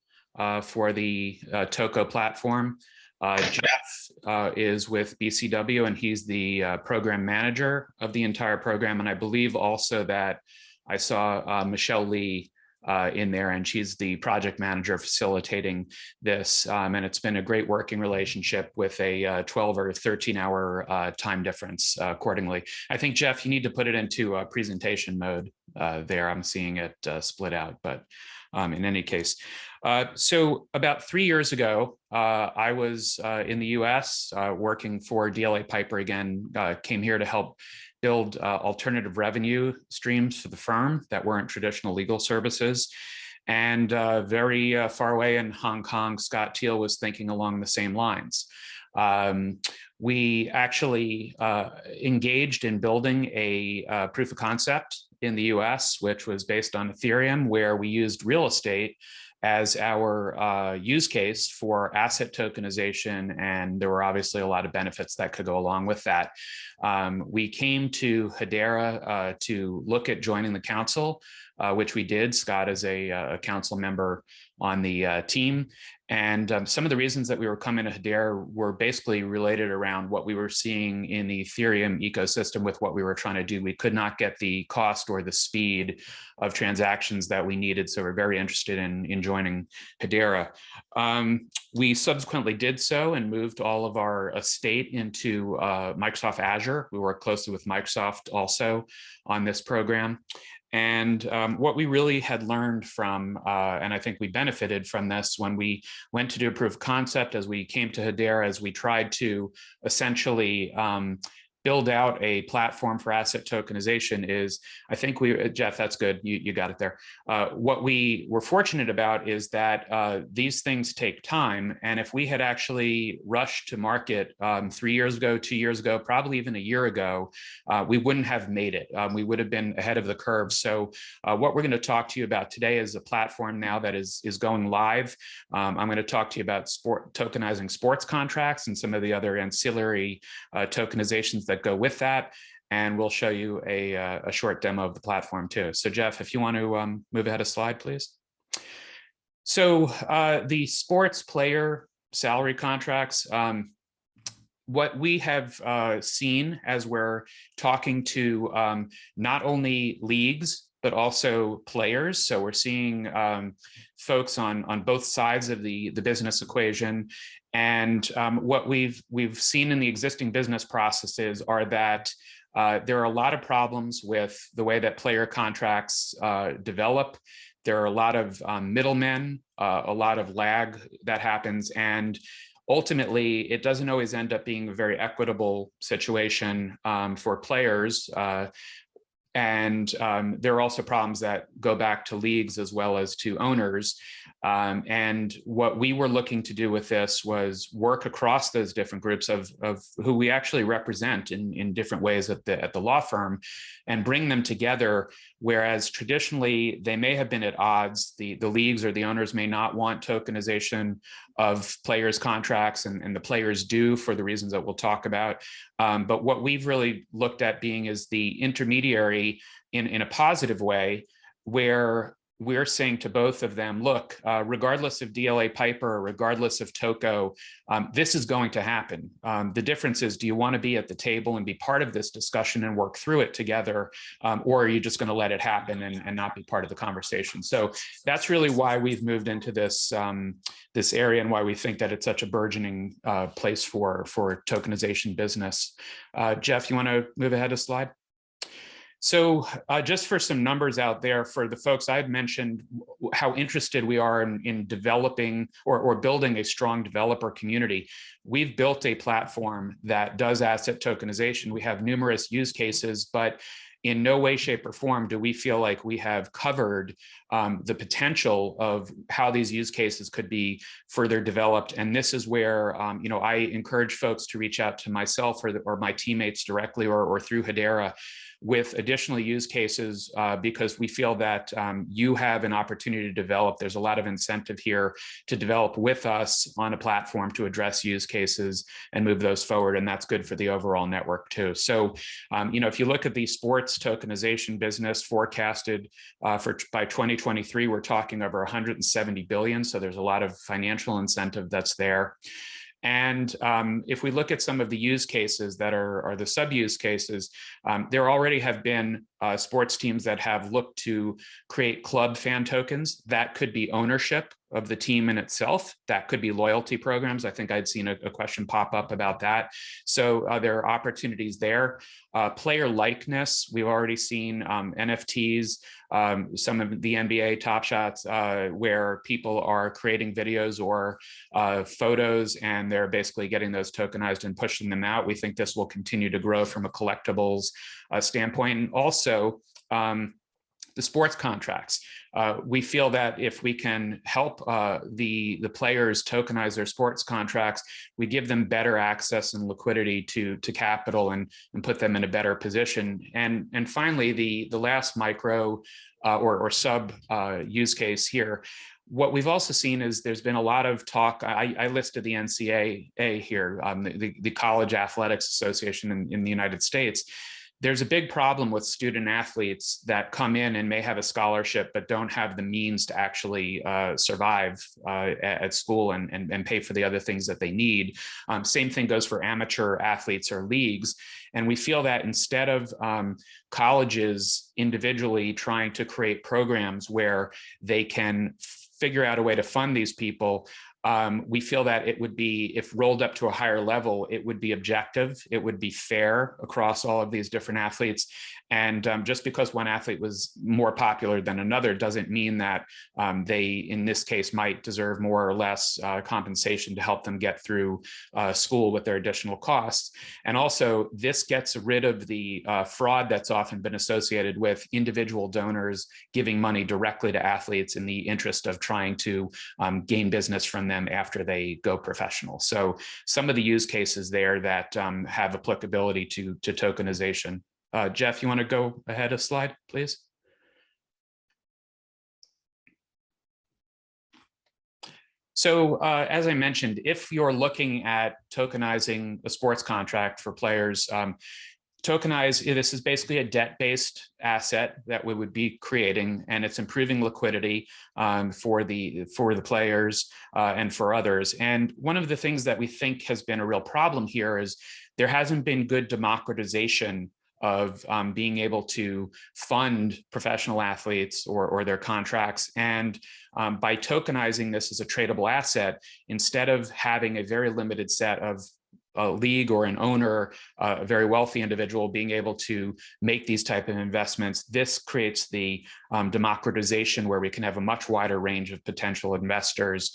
for the TOKO platform. Jeff is with BCW, and he's the program manager of the entire program. And I believe also that I saw Michelle Lee in there, and she's the project manager facilitating this. And it's been a great working relationship with a 12 or 13 hour time difference accordingly. I think, Jeff, you need to put it into presentation mode there. I'm seeing it split out, but in any case. So about 3 years ago, I was in the US working for DLA Piper again, came here to help build alternative revenue streams for the firm that weren't traditional legal services. And very far away in Hong Kong, Scott Teal was thinking along the same lines. We actually engaged in building a proof of concept in the US, which was based on Ethereum, where we used real estate as our use case for asset tokenization. And there were obviously a lot of benefits that could go along with that. We came to Hedera to look at joining the council, which we did. Scott is a council member on the team. And some of the reasons that we were coming to Hedera were basically related around what we were seeing in the Ethereum ecosystem with what we were trying to do. We could not get the cost or the speed of transactions that we needed. So we're very interested in joining Hedera. We subsequently did so and moved all of our estate into Microsoft Azure. We work closely with Microsoft also on this program. And what we really had learned from, and I think we benefited from this when we went to do a proof of concept, as we came to Hedera, as we tried to essentially build out a platform for asset tokenization is, I think Jeff, that's good, you got it there. What we were fortunate about is that these things take time. And if we had actually rushed to market 3 years ago, 2 years ago, probably even a year ago, we wouldn't have made it. We would have been ahead of the curve. So what we're going to talk to you about today is a platform now that is going live. I'm going to talk to you about tokenizing sports contracts and some of the other ancillary tokenizations that go with that, and we'll show you a short demo of the platform too. So Jeff, if you want to move ahead a slide, please. So the sports player salary contracts, what we have seen as we're talking to not only leagues, but also players. So we're seeing folks on both sides of the business equation. And what we've seen in the existing business processes are that there are a lot of problems with the way that player contracts develop. There are a lot of middlemen, a lot of lag that happens, and ultimately, it doesn't always end up being a very equitable situation for players. And there are also problems that go back to leagues as well as to owners. And what we were looking to do with this was work across those different groups of who we actually represent in different ways at the law firm, and bring them together. Whereas traditionally they may have been at odds, the leagues or the owners may not want tokenization of players' contracts, and the players do for the reasons that we'll talk about. But what we've really looked at being is the intermediary in a positive way, where we're saying to both of them, look, regardless of DLA Piper, regardless of TOKO, this is going to happen. The difference is, do you want to be at the table and be part of this discussion and work through it together, or are you just going to let it happen and not be part of the conversation? So that's really why we've moved into this, this area, and why we think that it's such a burgeoning place for tokenization business. Jeff, you want to move ahead a slide? So just for some numbers out there for the folks, I've mentioned how interested we are in developing or building a strong developer community. We've built a platform that does asset tokenization. We have numerous use cases, but in no way, shape, or form do we feel like we have covered the potential of how these use cases could be further developed. And this is where I encourage folks to reach out to myself or my teammates directly or through Hedera with additional use cases, because we feel that you have an opportunity to develop. There's a lot of incentive here to develop with us on a platform to address use cases and move those forward. And that's good for the overall network too. So, if you look at the sports tokenization business forecasted by 2023, we're talking over 170 billion. So there's a lot of financial incentive that's there. And if we look at some of the use cases that are the sub-use cases, there already have been sports teams that have looked to create club fan tokens. That could be ownership of the team in itself. That could be loyalty programs. I think I'd seen a question pop up about that. So there are opportunities there. Player likeness, we've already seen NFTs, some of the NBA Top Shots, where people are creating videos or photos, and they're basically getting those tokenized and pushing them out. We think this will continue to grow from a collectibles standpoint. And also, the sports contracts. We feel that if we can help the players tokenize their sports contracts, we give them better access and liquidity to capital and put them in a better position. And finally, the last micro or sub use case here. What we've also seen is there's been a lot of talk. I listed the NCAA here, the College Athletics Association in the United States. There's a big problem with student athletes that come in and may have a scholarship, but don't have the means to actually survive at school and pay for the other things that they need. Same thing goes for amateur athletes or leagues. And we feel that instead of colleges individually trying to create programs where they can figure out a way to fund these people, we feel that it would be, if rolled up to a higher level, it would be objective, it would be fair across all of these different athletes. And just because one athlete was more popular than another doesn't mean that they, in this case, might deserve more or less compensation to help them get through school with their additional costs. And also, this gets rid of the fraud that's often been associated with individual donors giving money directly to athletes in the interest of trying to gain business from them after they go professional. So some of the use cases there that have applicability to tokenization. Jeff, you want to go ahead a slide, please? So as I mentioned, if you're looking at tokenizing a sports contract for players, tokenized, this is basically a debt-based asset that we would be creating, and it's improving liquidity for the players and for others. And one of the things that we think has been a real problem here is there hasn't been good democratization of being able to fund professional athletes or their contracts. And by tokenizing this as a tradable asset, instead of having a very limited set of a league or an owner, a very wealthy individual being able to make these type of investments, this creates the democratization where we can have a much wider range of potential investors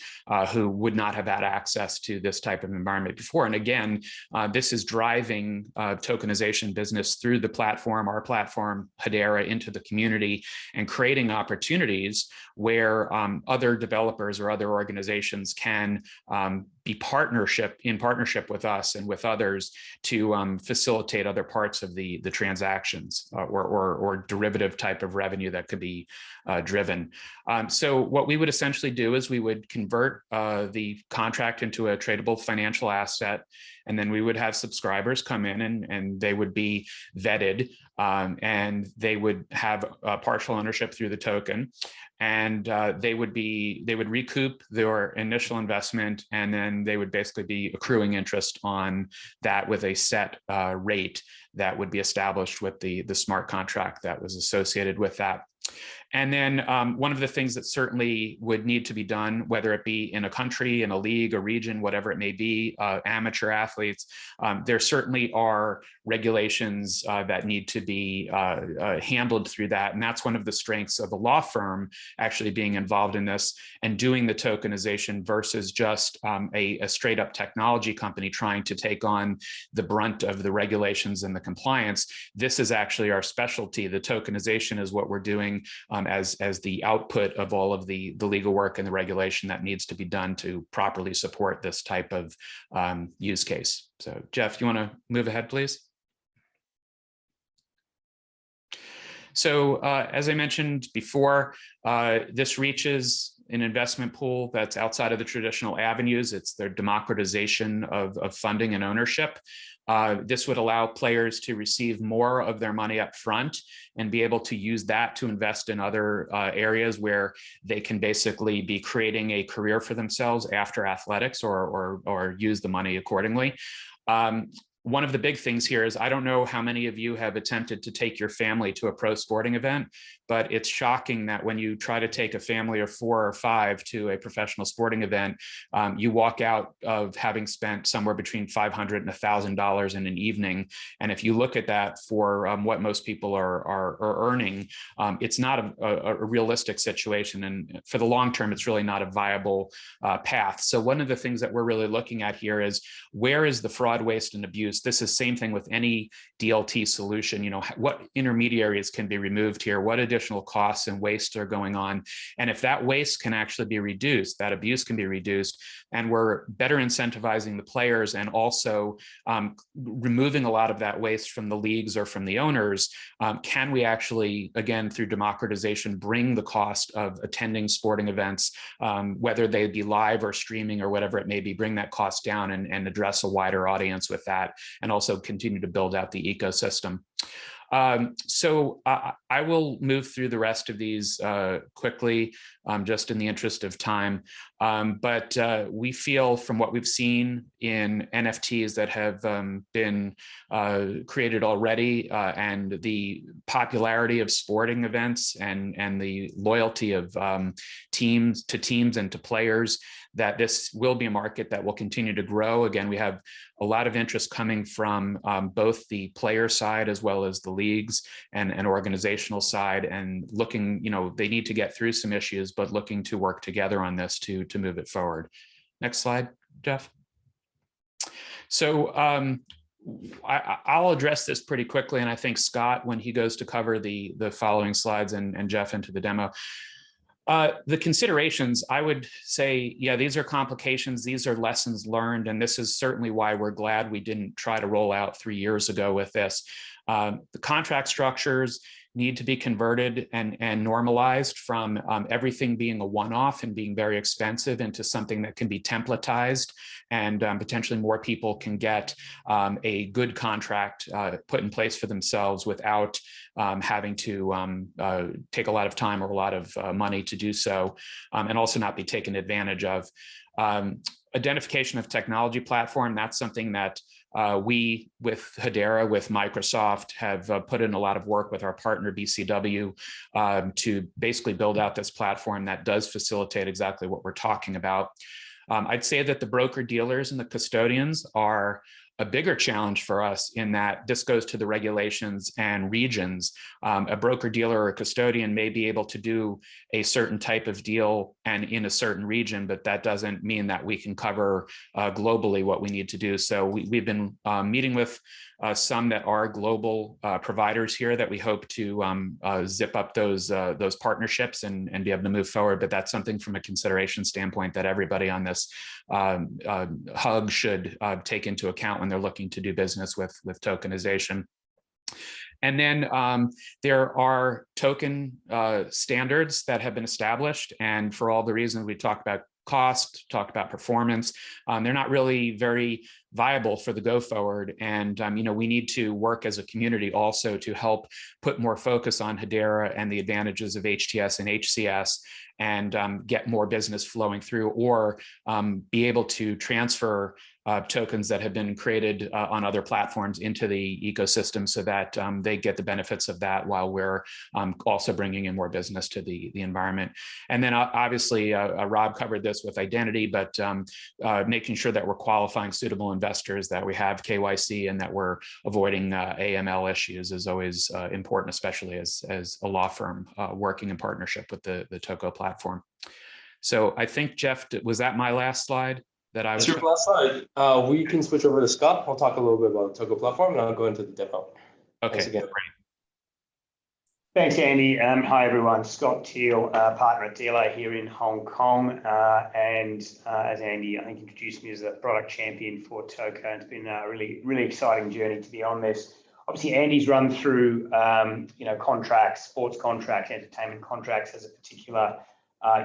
who would not have had access to this type of environment before. And again, this is driving tokenization business through the platform, our platform, Hedera, into the community, and creating opportunities where other developers or other organizations can be in partnership with us and with others to facilitate other parts of the transactions or derivative type of revenue that could be driven. So what we would essentially do is we would convert the contract into a tradable financial asset, and then we would have subscribers come in and they would be vetted, and they would have partial ownership through the token. And they would recoup their initial investment, and then they would basically be accruing interest on that with a set rate that would be established with the smart contract that was associated with that. And then one of the things that certainly would need to be done, whether it be in a country, in a league, a region, whatever it may be, amateur athletes, there certainly are regulations that need to be handled through that. And that's one of the strengths of a law firm actually being involved in this and doing the tokenization versus just a straight up technology company trying to take on the brunt of the regulations and the compliance. This is actually our specialty. The tokenization is what we're doing as the output of all of the legal work and the regulation that needs to be done to properly support this type of use case. So Jeff, you want to move ahead, please? So as I mentioned before, this reaches an investment pool that's outside of the traditional avenues. It's their democratization of funding and ownership. This would allow players to receive more of their money up front and be able to use that to invest in other areas where they can basically be creating a career for themselves after athletics or use the money accordingly. One of the big things here is I don't know how many of you have attempted to take your family to a pro sporting event, but it's shocking that when you try to take a family of 4 or 5 to a professional sporting event, you walk out of having spent somewhere between $500 and $1,000 in an evening. And if you look at that for what most people are earning, it's not a realistic situation. And for the long term, it's really not a viable path. So one of the things that we're really looking at here is where is the fraud, waste, and abuse reduced. This is same thing with any DLT solution. You know, what intermediaries can be removed here, what additional costs and waste are going on. And if that waste can actually be reduced, that abuse can be reduced, and we're better incentivizing the players and also removing a lot of that waste from the leagues or from the owners, can we actually, again, through democratization, bring the cost of attending sporting events, whether they be live or streaming or whatever it may be, bring that cost down and address a wider audience with that, and also continue to build out the ecosystem. So I will move through the rest of these quickly, just in the interest of time. But we feel from what we've seen in NFTs that have been created already, and the popularity of sporting events and the loyalty of teams and to players, that this will be a market that will continue to grow. Again, we have a lot of interest coming from both the player side as well as the leagues and organizational side, and looking, you know, they need to get through some issues, but looking to work together on this to move it forward. Next slide, Jeff. So I'll address this pretty quickly, and I think Scott, when he goes to cover the following slides, and Jeff into the demo. The considerations, I would say, yeah, these are complications, these are lessons learned, and this is certainly why we're glad we didn't try to roll out 3 years ago with this. The contract structures need to be converted and normalized from everything being a one-off and being very expensive into something that can be templatized, and potentially more people can get a good contract put in place for themselves without having to take a lot of time or a lot of money to do so, and also not be taken advantage of. Identification of technology platform, that's something that we, with Hedera, with Microsoft, have put in a lot of work with our partner BCW to basically build out this platform that does facilitate exactly what we're talking about. I'd say that the broker dealers and the custodians are a bigger challenge for us, in that this goes to the regulations and regions. A broker dealer or a custodian may be able to do a certain type of deal and in a certain region, but that doesn't mean that we can cover globally what we need to do. So we've been meeting with some that are global providers here that we hope to zip up those partnerships and be able to move forward. But that's something from a consideration standpoint that everybody on this hub should take into account when they're looking to do business with tokenization. And then there are token standards that have been established, and for all the reasons we talked about, cost, talked about performance, they're not really very viable for the go forward. And you know, we need to work as a community also to help put more focus on Hedera and the advantages of HTS and HCS, and get more business flowing through, or be able to transfer tokens that have been created on other platforms into the ecosystem, so that they get the benefits of that while we're also bringing in more business to the environment. And then obviously Rob covered this with identity, but making sure that we're qualifying suitable investors, that we have KYC, and that we're avoiding AML issues is always important, especially as a law firm working in partnership with the TOKO platform. So I think, Jeff, was that my last slide? That I was. That's your last slide. We can switch over to Scott. I'll talk a little bit about the TOKO platform, and I'll go into the demo. Okay, Thanks again. great. Thanks, Andy. Hi, everyone. Scott Teal, partner at DLA here in Hong Kong. And as Andy, I think, introduced me as a product champion for TOKO. It's been a really, really exciting journey to be on this. Obviously, Andy's run through, you know, contracts, sports contracts, entertainment contracts as a particular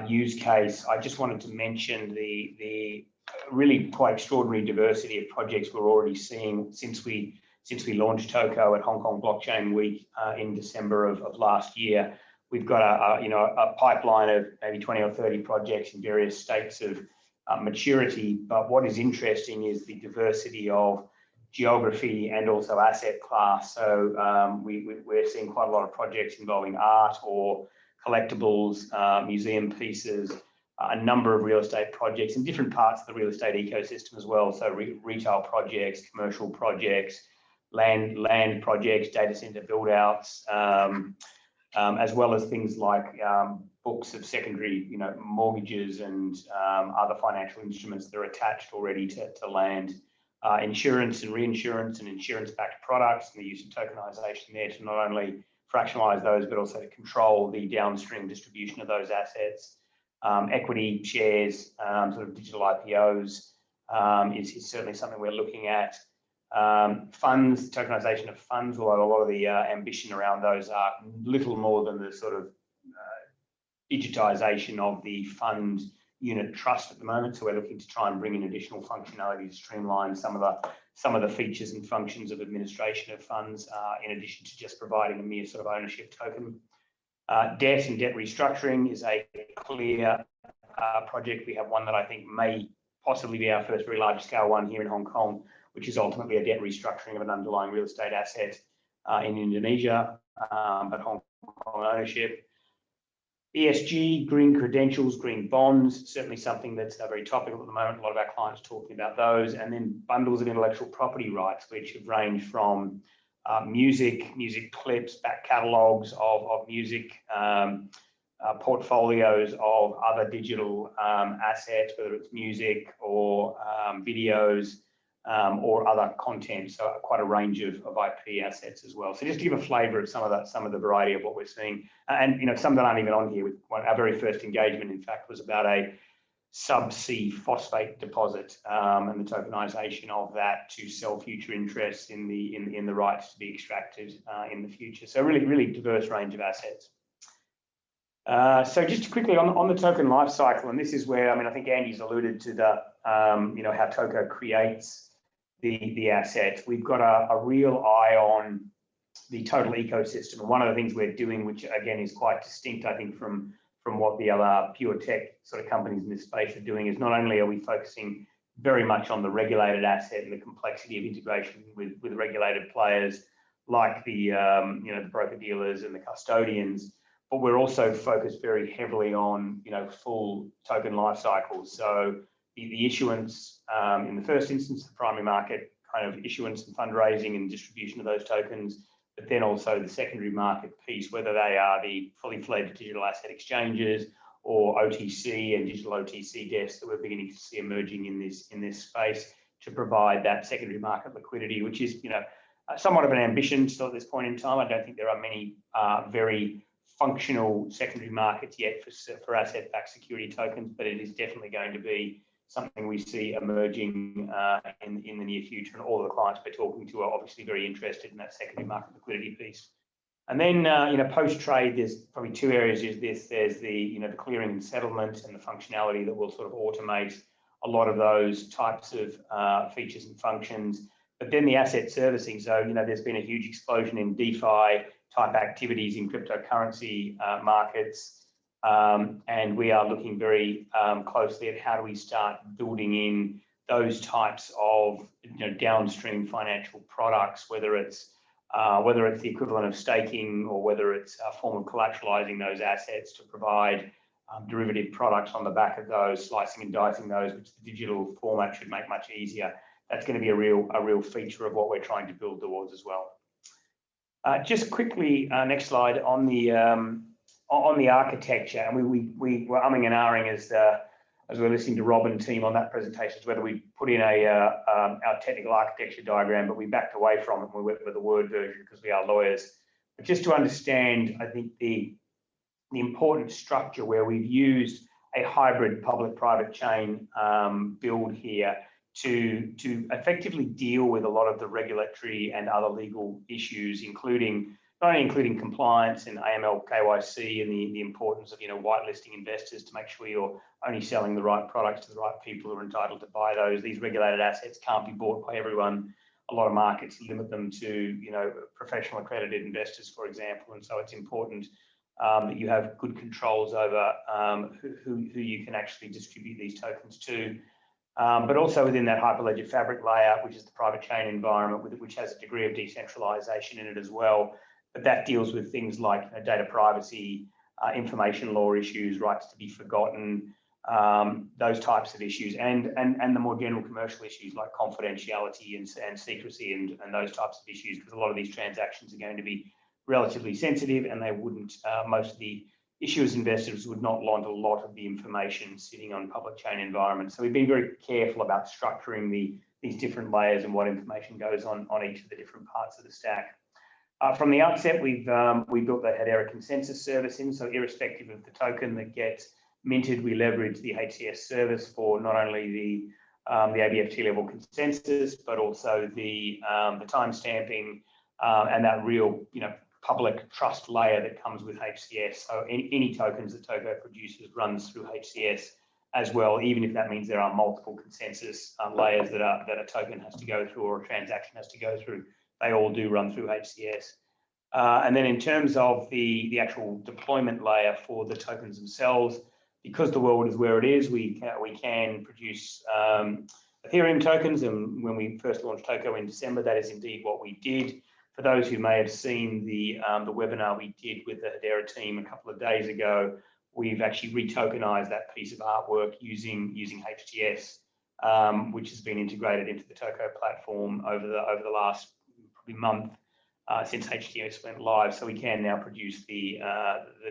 use case. I just wanted to mention the really quite extraordinary diversity of projects we're already seeing since we launched TOKO at Hong Kong Blockchain Week in December of last year. We've got a pipeline of maybe 20 or 30 projects in various states of maturity. But what is interesting is the diversity of geography and also asset class. So we're seeing quite a lot of projects involving art or collectibles, museum pieces, a number of real estate projects in different parts of the real estate ecosystem as well. So retail projects, commercial projects, land projects, data center build outs, as well as things like books of secondary, you know, mortgages and other financial instruments that are attached already to land. insurance and reinsurance and insurance-backed products, and the use of tokenization there to not only fractionalize those, but also to control the downstream distribution of those assets. Equity shares, sort of digital IPOs is certainly something we're looking at. Funds, tokenization of funds, although a lot of the ambition around those are little more than the sort of digitization of the fund unit trust at the moment. So we're looking to try and bring in additional functionality to streamline some of the features and functions of administration of funds, in addition to just providing a mere sort of ownership token. Debt and debt restructuring is a clear project. We have one that I think may possibly be our first very large scale one here in Hong Kong, which is ultimately a debt restructuring of an underlying real estate asset in Indonesia, but Hong Kong ownership. ESG, green credentials, green bonds, certainly something that's very topical at the moment. A lot of our clients talking about those. And then bundles of intellectual property rights, which have ranged from music clips, back catalogues of music, portfolios of other digital assets, whether it's music or videos or other content. So quite a range of IP assets as well. So just to give a flavour of some of the variety of what we're seeing, and some that aren't even on here. Our very first engagement, in fact, was about a subsea phosphate deposit and the tokenization of that to sell future interests in the rights to be extracted in the future. So really diverse range of assets. So just quickly on the token life cycle, and this is where I think Andy's alluded to the how TOKO creates the asset. We've got a real eye on the total ecosystem. And one of the things we're doing, which again is quite distinct, I think, from what the other pure tech sort of companies in this space are doing, is not only are we focusing very much on the regulated asset and the complexity of integration with regulated players like the the broker dealers and the custodians, but we're also focused very heavily on full token life cycles. So the issuance in the first instance, the primary market kind of issuance and fundraising and distribution of those tokens, but then also the secondary market piece, whether they are the fully fledged digital asset exchanges or OTC and digital OTC desks that we're beginning to see emerging in this space to provide that secondary market liquidity, which is somewhat of an ambition still at this point in time. I don't think there are many very functional secondary markets yet for asset-backed security tokens, but it is definitely going to be something we see emerging in the near future, and all of the clients we're talking to are obviously very interested in that secondary market liquidity piece. And then post-trade, there's probably two areas. There's the clearing and settlement and the functionality that will sort of automate a lot of those types of features and functions. But then the asset servicing. So there's been a huge explosion in DeFi type activities in cryptocurrency markets. And we are looking very closely at how do we start building in those types of downstream financial products, whether it's the equivalent of staking or whether it's a form of collateralizing those assets to provide derivative products on the back of those, slicing and dicing those, which the digital format should make much easier. That's going to be a real feature of what we're trying to build towards as well. Just quickly, next slide on the architecture, and we were umming and ahhing as we were listening to Rob and team on that presentation, whether we put in our technical architecture diagram, but we backed away from it. We went with the Word version because we are lawyers. But just to understand, I think the important structure where we've used a hybrid public-private chain build here to effectively deal with a lot of the regulatory and other legal issues, not only including compliance and AML, KYC, and the importance of whitelisting investors to make sure you're only selling the right products to the right people who are entitled to buy those. These regulated assets can't be bought by everyone. A lot of markets limit them to professional accredited investors, for example, and so it's important that you have good controls over who you can actually distribute these tokens to. But also within that Hyperledger Fabric layout, which is the private chain environment, which has a degree of decentralization in it as well. But that deals with things like data privacy, information law issues, rights to be forgotten, those types of issues, and the more general commercial issues like confidentiality and secrecy and those types of issues, because a lot of these transactions are going to be relatively sensitive, and they wouldn't, most of the issuers, investors would not want a lot of the information sitting on public chain environments. So we've been very careful about structuring these different layers and what information goes on each of the different parts of the stack. From the outset, we built the Hedera consensus service in, so irrespective of the token that gets minted, we leverage the HCS service for not only the ABFT level consensus, but also the timestamping and that real, public trust layer that comes with HCS. So any tokens that TOKO produces runs through HCS as well, even if that means there are multiple consensus layers that a token has to go through or a transaction has to go through. They all do run through HCS. And then in terms of the actual deployment layer for the tokens themselves, because the world is where it is, we can produce Ethereum tokens. And when we first launched TOKO in December, that is indeed what we did. For those who may have seen the webinar we did with the Hedera team a couple of days ago, we've actually re-tokenized that piece of artwork using HTS, which has been integrated into the TOKO platform over the last probably month since HTS went live. So we can now produce the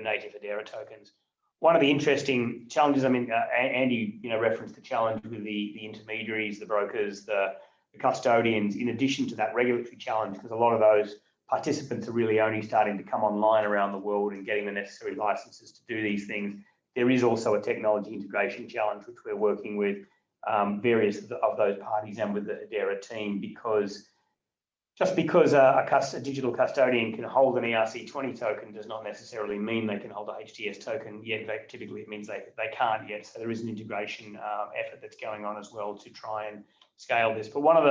native Hedera tokens. One of the interesting challenges, Andy, referenced the challenge with the intermediaries, the brokers, the custodians, in addition to that regulatory challenge, because a lot of those participants are really only starting to come online around the world and getting the necessary licenses to do these things. There is also a technology integration challenge, which we're working with various of those parties and with the Hedera team, because just because a digital custodian can hold an ERC20 token does not necessarily mean they can hold a HTS token yet. Typically, it means they can't yet. So there is an integration effort that's going on as well to try and scale this. But one of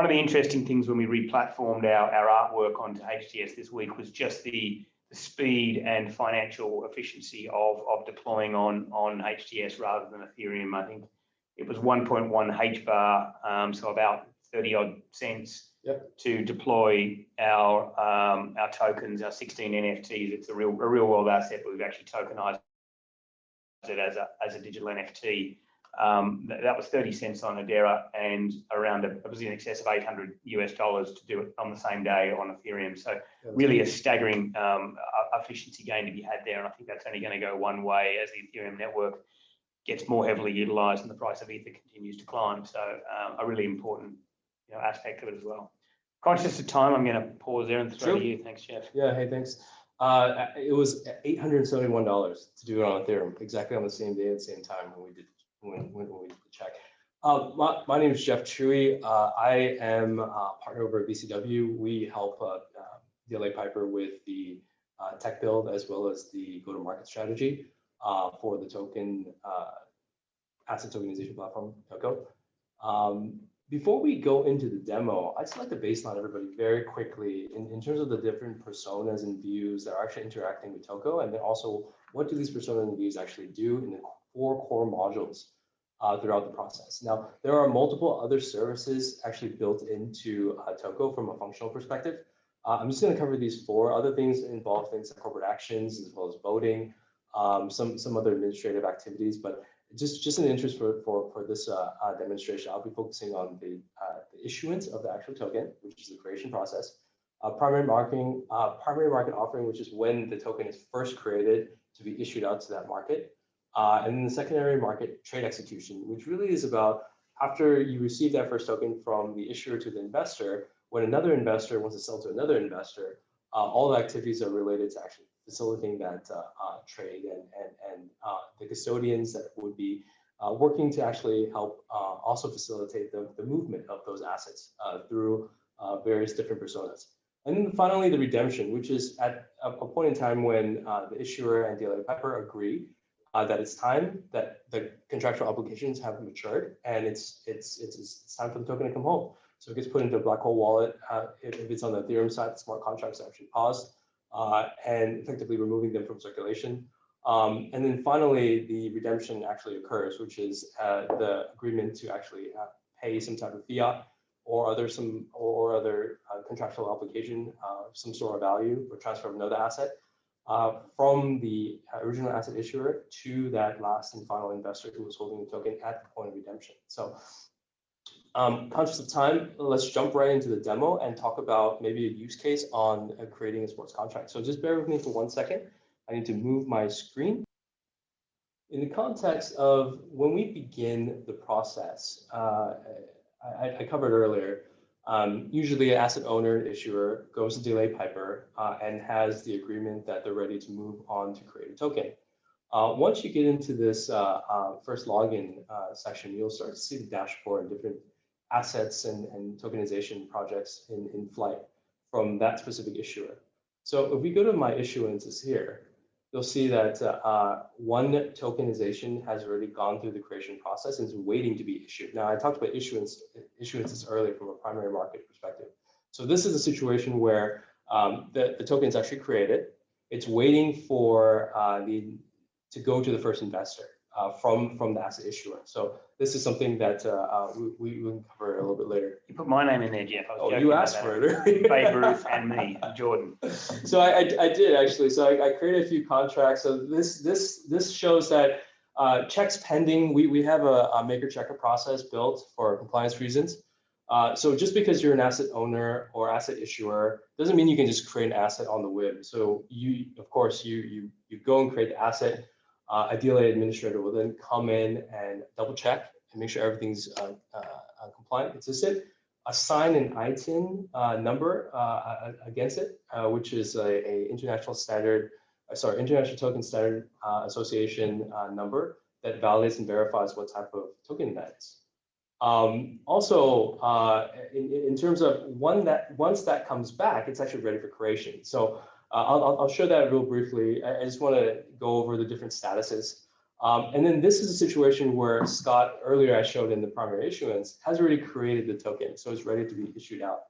the interesting things when we re-platformed our artwork onto HTS this week was just the speed and financial efficiency of deploying on HTS rather than Ethereum. I think it was 1.1 H bar, so about 30 odd cents. Yep. To deploy our tokens, our 16 NFTs. It's a real world asset, but we've actually tokenized it as a digital NFT. That was 30 cents on Hedera, and it was in excess of $800 to do it on the same day on Ethereum. So really a staggering efficiency gain to be had there, and I think that's only going to go one way as the Ethereum network gets more heavily utilized and the price of Ether continues to climb. So a really important aspect of it as well. Conscious of time, I'm going to pause there and throw to you. Thanks, Jeff. Yeah, hey, thanks. It was $871 to do it on Ethereum, exactly on the same day at the same time when we did the check. My name is Jeff Chewy. I am a partner over at BCW. We help DLA Piper with the tech build as well as the go-to-market strategy for the token asset tokenization platform, TOKO. Before we go into the demo, I'd just like to baseline everybody very quickly in terms of the different personas and views that are actually interacting with TOKO, and then also what do these personas and views actually do in the four core modules throughout the process. Now, there are multiple other services actually built into TOKO from a functional perspective. I'm just going to cover these four. Other things involve things like corporate actions as well as voting, some other administrative activities, but just an interest for this demonstration, I'll be focusing on the issuance of the actual token, which is the creation process, primary market offering, which is when the token is first created to be issued out to that market, and then the secondary market trade execution, which really is about after you receive that first token from the issuer to the investor, when another investor wants to sell to another investor, all the activities are related to actually facilitating that trade and the custodians that would be working to actually help also facilitate the movement of those assets through various different personas. And then finally, the redemption, which is at a point in time when the issuer and DLA Piper agree that it's time that the contractual obligations have matured and it's time for the token to come home. So it gets put into a black hole wallet. If it's on the Ethereum side, the smart contracts are actually paused and effectively removing them from circulation. And then finally, the redemption actually occurs, which is the agreement to actually pay some type of fiat or other contractual obligation, some sort of value or transfer of another asset from the original asset issuer to that last and final investor who was holding the token at the point of redemption. So conscious of time, let's jump right into the demo and talk about maybe a use case on creating a sports contract. So just bear with me for 1 second. I need to move my screen. In the context of when we begin the process, I covered earlier, usually an asset owner, issuer, goes to DLA Piper and has the agreement that they're ready to move on to create a token. Once you get into this first login section, you'll start to see the dashboard and different assets and tokenization projects in flight from that specific issuer. So if we go to my issuances here, you'll see that one tokenization has already gone through the creation process and is waiting to be issued. Now, I talked about issuances earlier from a primary market perspective. So this is a situation where the token is actually created. It's waiting for to go to the first investor from the asset issuer. So this is something that we will cover a little bit later. You put my name in there, Jeff. Oh, you asked for it. Babe Ruth and me, Jordan. So I did actually. So I created a few contracts. So this shows that checks pending. We have a maker checker process built for compliance reasons. So just because you're an asset owner or asset issuer doesn't mean you can just create an asset on the whim. So of course, you go and create the asset. A DLA administrator will then come in and double check and make sure everything's compliant, consistent. Assign an ITIN number against it, which is a international standard, International Token Standard Association number that validates and verifies what type of token that is. Also, in terms of once that comes back, it's actually ready for creation. So I'll show that real briefly. I just want to go over the different statuses. And then this is a situation where Scott, earlier I showed in the primary issuance, has already created the token. So it's ready to be issued out.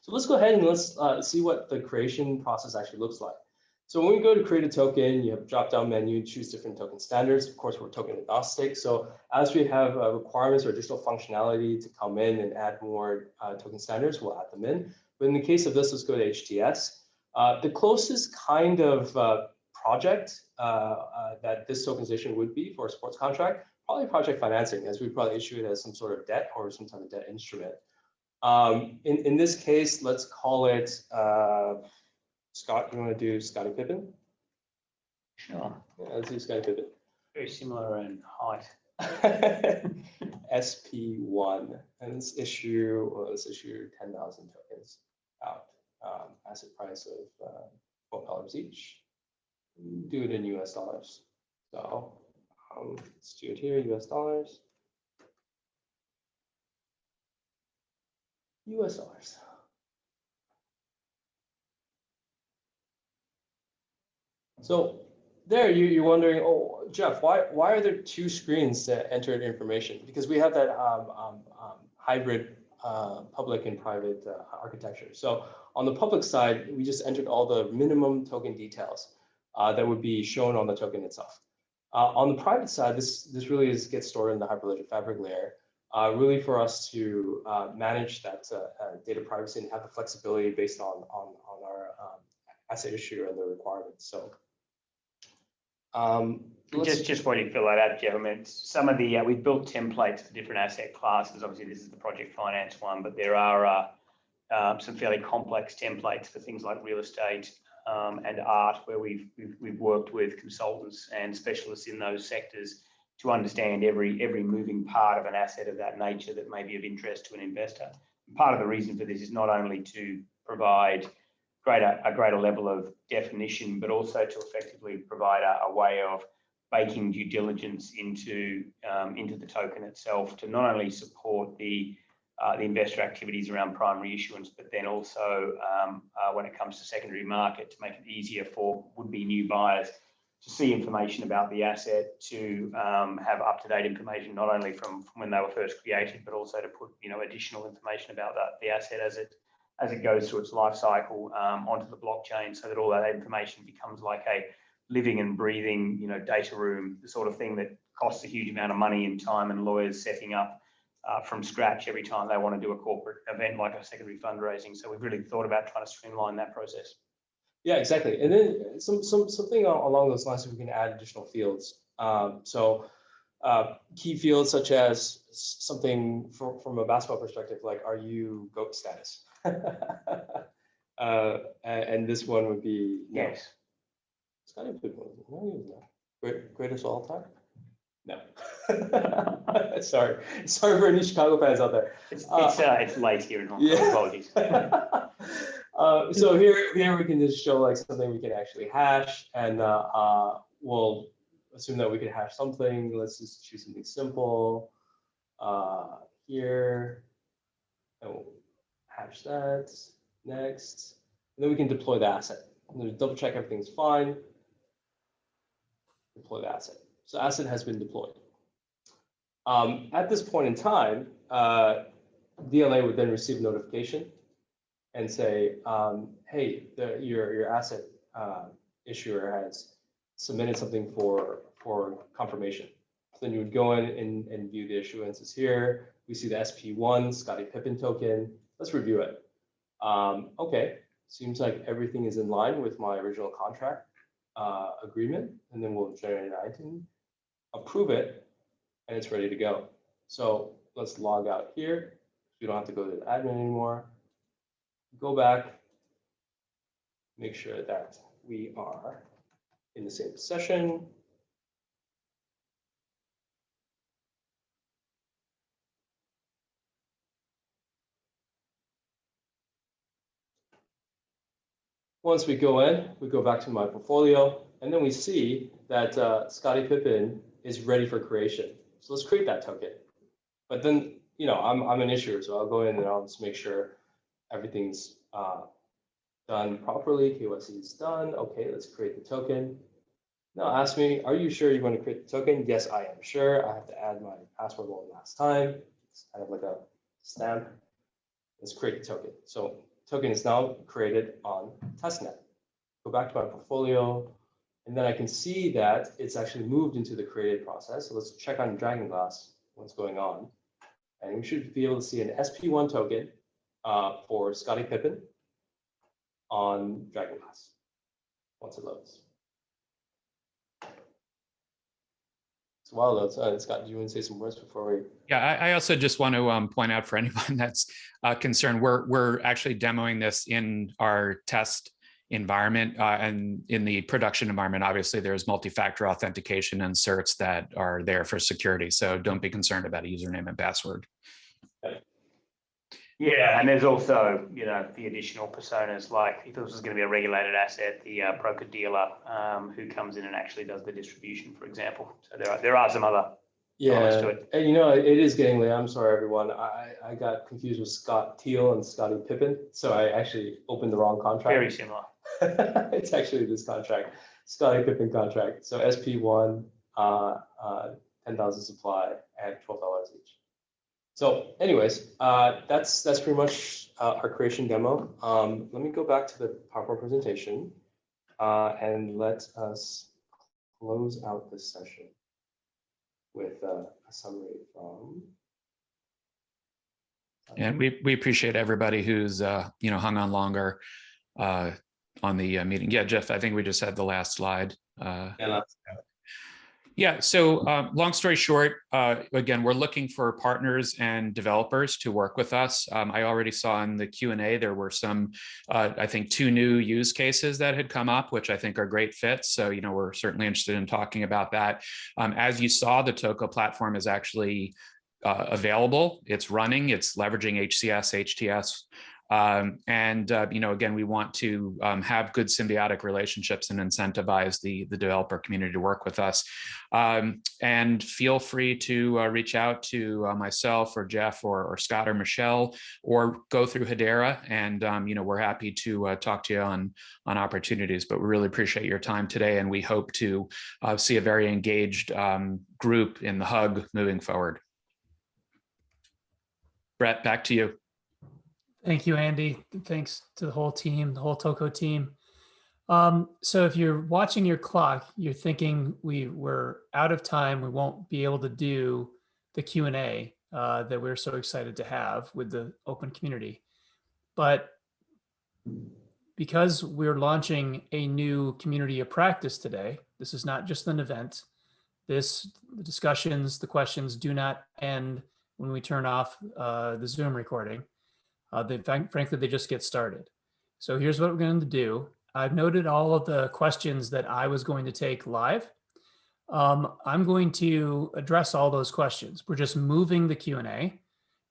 So let's go ahead and let's see what the creation process actually looks like. So when we go to create a token, you have a drop-down menu, choose different token standards. Of course, we're token agnostic. So as we have requirements or additional functionality to come in and add more token standards, we'll add them in. But in the case of this, let's go to HTS. The closest kind of project that this tokenization would be for a sports contract, probably project financing, as we probably issue it as some sort of debt or some type of debt instrument. In this case, let's call it, Scott, you want to do Scottie Pippen? Sure. Yeah, let's do Scottie Pippen. Very similar in height. SP1, and let's issue 10,000 tokens out. Asset price of $12 each. Do it in US dollars. So let's do it here, US dollars. US dollars. So there you're wondering, oh, Jeff, why are there two screens to enter information? Because we have that hybrid public and private architecture. So on the public side, we just entered all the minimum token details that would be shown on the token itself. On the private side, this really gets stored in the Hyperledger Fabric layer, really for us to manage that data privacy and have the flexibility based on our asset issuer and the requirements. So just while you fill that out, Jeff, I mean, some of the we've built templates for different asset classes. Obviously, this is the project finance one, but there are some fairly complex templates for things like real estate and art, where we've worked with consultants and specialists in those sectors to understand every moving part of an asset of that nature that may be of interest to an investor. And part of the reason for this is not only to provide a greater level of definition, but also to effectively provide a way of baking due diligence into the token itself, to not only support the investor activities around primary issuance, but then also when it comes to secondary market, to make it easier for would-be new buyers to see information about the asset, to have up-to-date information not only from when they were first created, but also to put additional information about the asset as it goes through its life cycle onto the blockchain, so that all that information becomes like a living and breathing data room, the sort of thing that costs a huge amount of money and time and lawyers setting up from scratch every time they want to do a corporate event like a secondary fundraising. So we've really thought about trying to streamline that process. Yeah, exactly. And then something along those lines, we can add additional fields. Key fields such as something from a basketball perspective, like, are you GOAT status? And this one would be no. Yes. Scotty Pippen. No, he was not. Greatest all time? No. Sorry for any Chicago fans out there. It's late here in Hong Kong. Yeah. Apologies. So here we can just show like something we can actually hash, and we'll assume that we can hash something. Let's just choose something simple here, and we'll hash that. Next, and then we can deploy the asset. And then double check everything's fine. Deploy the asset. So asset has been deployed. At this point in time, DLA would then receive notification and say, hey, your asset issuer has submitted something for confirmation. So then you would go in and view the issuances here. We see the SP1 Scottie Pippen token. Let's review it. Okay, seems like everything is in line with my original contract agreement, and then we'll generate an item, approve it, and it's ready to go. So let's log out here. We don't have to go to the admin anymore. Go back, make sure that we are in the same session. Once we go in, we go back to my portfolio, and then we see that Scottie Pippen is ready for creation. So let's create that token. But then, you know, I'm an issuer, so I'll go in and I'll just make sure everything's done properly. KYC is done. Okay, let's create the token. Now ask me, are you sure you want to create the token? Yes, I am sure. I have to add my password one last time. It's kind of like a stamp. Let's create the token. So token is now created on testnet. Go back to my portfolio, and then I can see that it's actually moved into the created process. So let's check on Dragon Glass, what's going on. And we should be able to see an SP1 token for Scottie Pippen on Dragon Glass once it loads. So while it loads, Scott, do you want to say some words before we? Yeah, I also just want to point out for anyone that's concerned, we're actually demoing this in our test environment, and in the production environment, obviously there's multi-factor authentication and certs that are there for security. So don't be concerned about a username and password. Okay. Yeah, and there's also, you know, the additional personas, like if this was going to be a regulated asset, the broker dealer who comes in and actually does the distribution, for example. So there are some other elements to it. And you know, it is getting late. I'm sorry, everyone. I got confused with Scott Teal and Scottie Pippen, so I actually opened the wrong contract. Very similar. It's actually this contract, Scottie Pippen contract. So SP1, 10,000 supply at $12 each. So anyways, that's pretty much our creation demo. Let me go back to the PowerPoint presentation and let us close out this session with a summary from. And we appreciate everybody who's you know, hung on longer on the meeting. Yeah, Jeff, I think we just had the last slide. Yeah, so long story short, again, we're looking for partners and developers to work with us. I already saw in the Q&A there were some, I think, 2 new use cases that had come up, which I think are great fits. So, you know, we're certainly interested in talking about that. As you saw, the TOKO platform is actually available. It's running. It's leveraging HCS, HTS. You know, again, we want to have good symbiotic relationships and incentivize the developer community to work with us. And feel free to reach out to myself or Jeff or Scott or Michelle, or go through Hedera, and you know, we're happy to talk to you on opportunities. But we really appreciate your time today, and we hope to see a very engaged group in the hug moving forward. Brett, back to you. Thank you, Andy. Thanks to the whole team, the whole TOKO team. So if you're watching your clock, you're thinking we're out of time. We won't be able to do the Q&A that we're so excited to have with the open community. But because we're launching a new community of practice today, this is not just an event. The discussions, the questions do not end when we turn off the Zoom recording. Frankly, they just get started. So here's what we're going to do. I've noted all of the questions that I was going to take live. I'm going to address all those questions. We're just moving the Q&A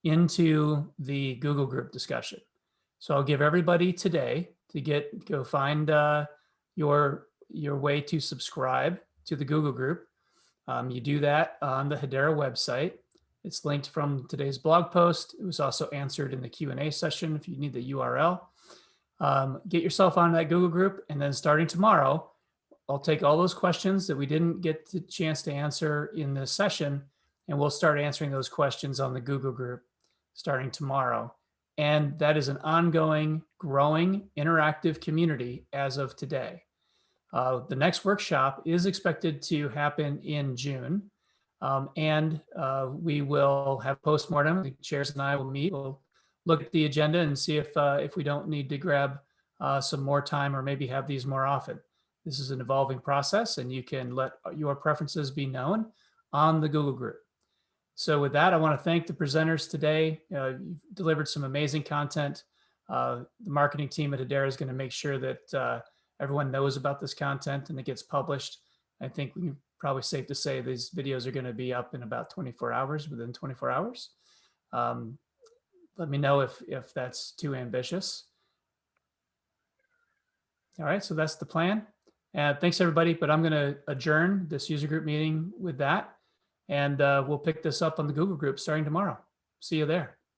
into the Google group discussion. So I'll give everybody today to go find your way to subscribe to the Google group. You do that on the Hedera website. It's linked from today's blog post. It was also answered in the Q&A session if you need the URL. Get yourself on that Google group, and then starting tomorrow, I'll take all those questions that we didn't get the chance to answer in this session, and we'll start answering those questions on the Google group starting tomorrow. And that is an ongoing, growing, interactive community as of today. The next workshop is expected to happen in June, and we will have postmortem. The chairs and I will meet. We'll look at the agenda and see if we don't need to grab some more time or maybe have these more often. This is an evolving process, and you can let your preferences be known on the Google group. So with that, I want to thank the presenters today. You've delivered some amazing content. The marketing team at Hedera is going to make sure that everyone knows about this content and it gets published. I think we can probably safe to say these videos are going to be up in about 24 hours, within 24 hours. Let me know if that's too ambitious. All right, so that's the plan. Thanks everybody, but I'm going to adjourn this user group meeting with that, and we'll pick this up on the Google group starting tomorrow. See you there.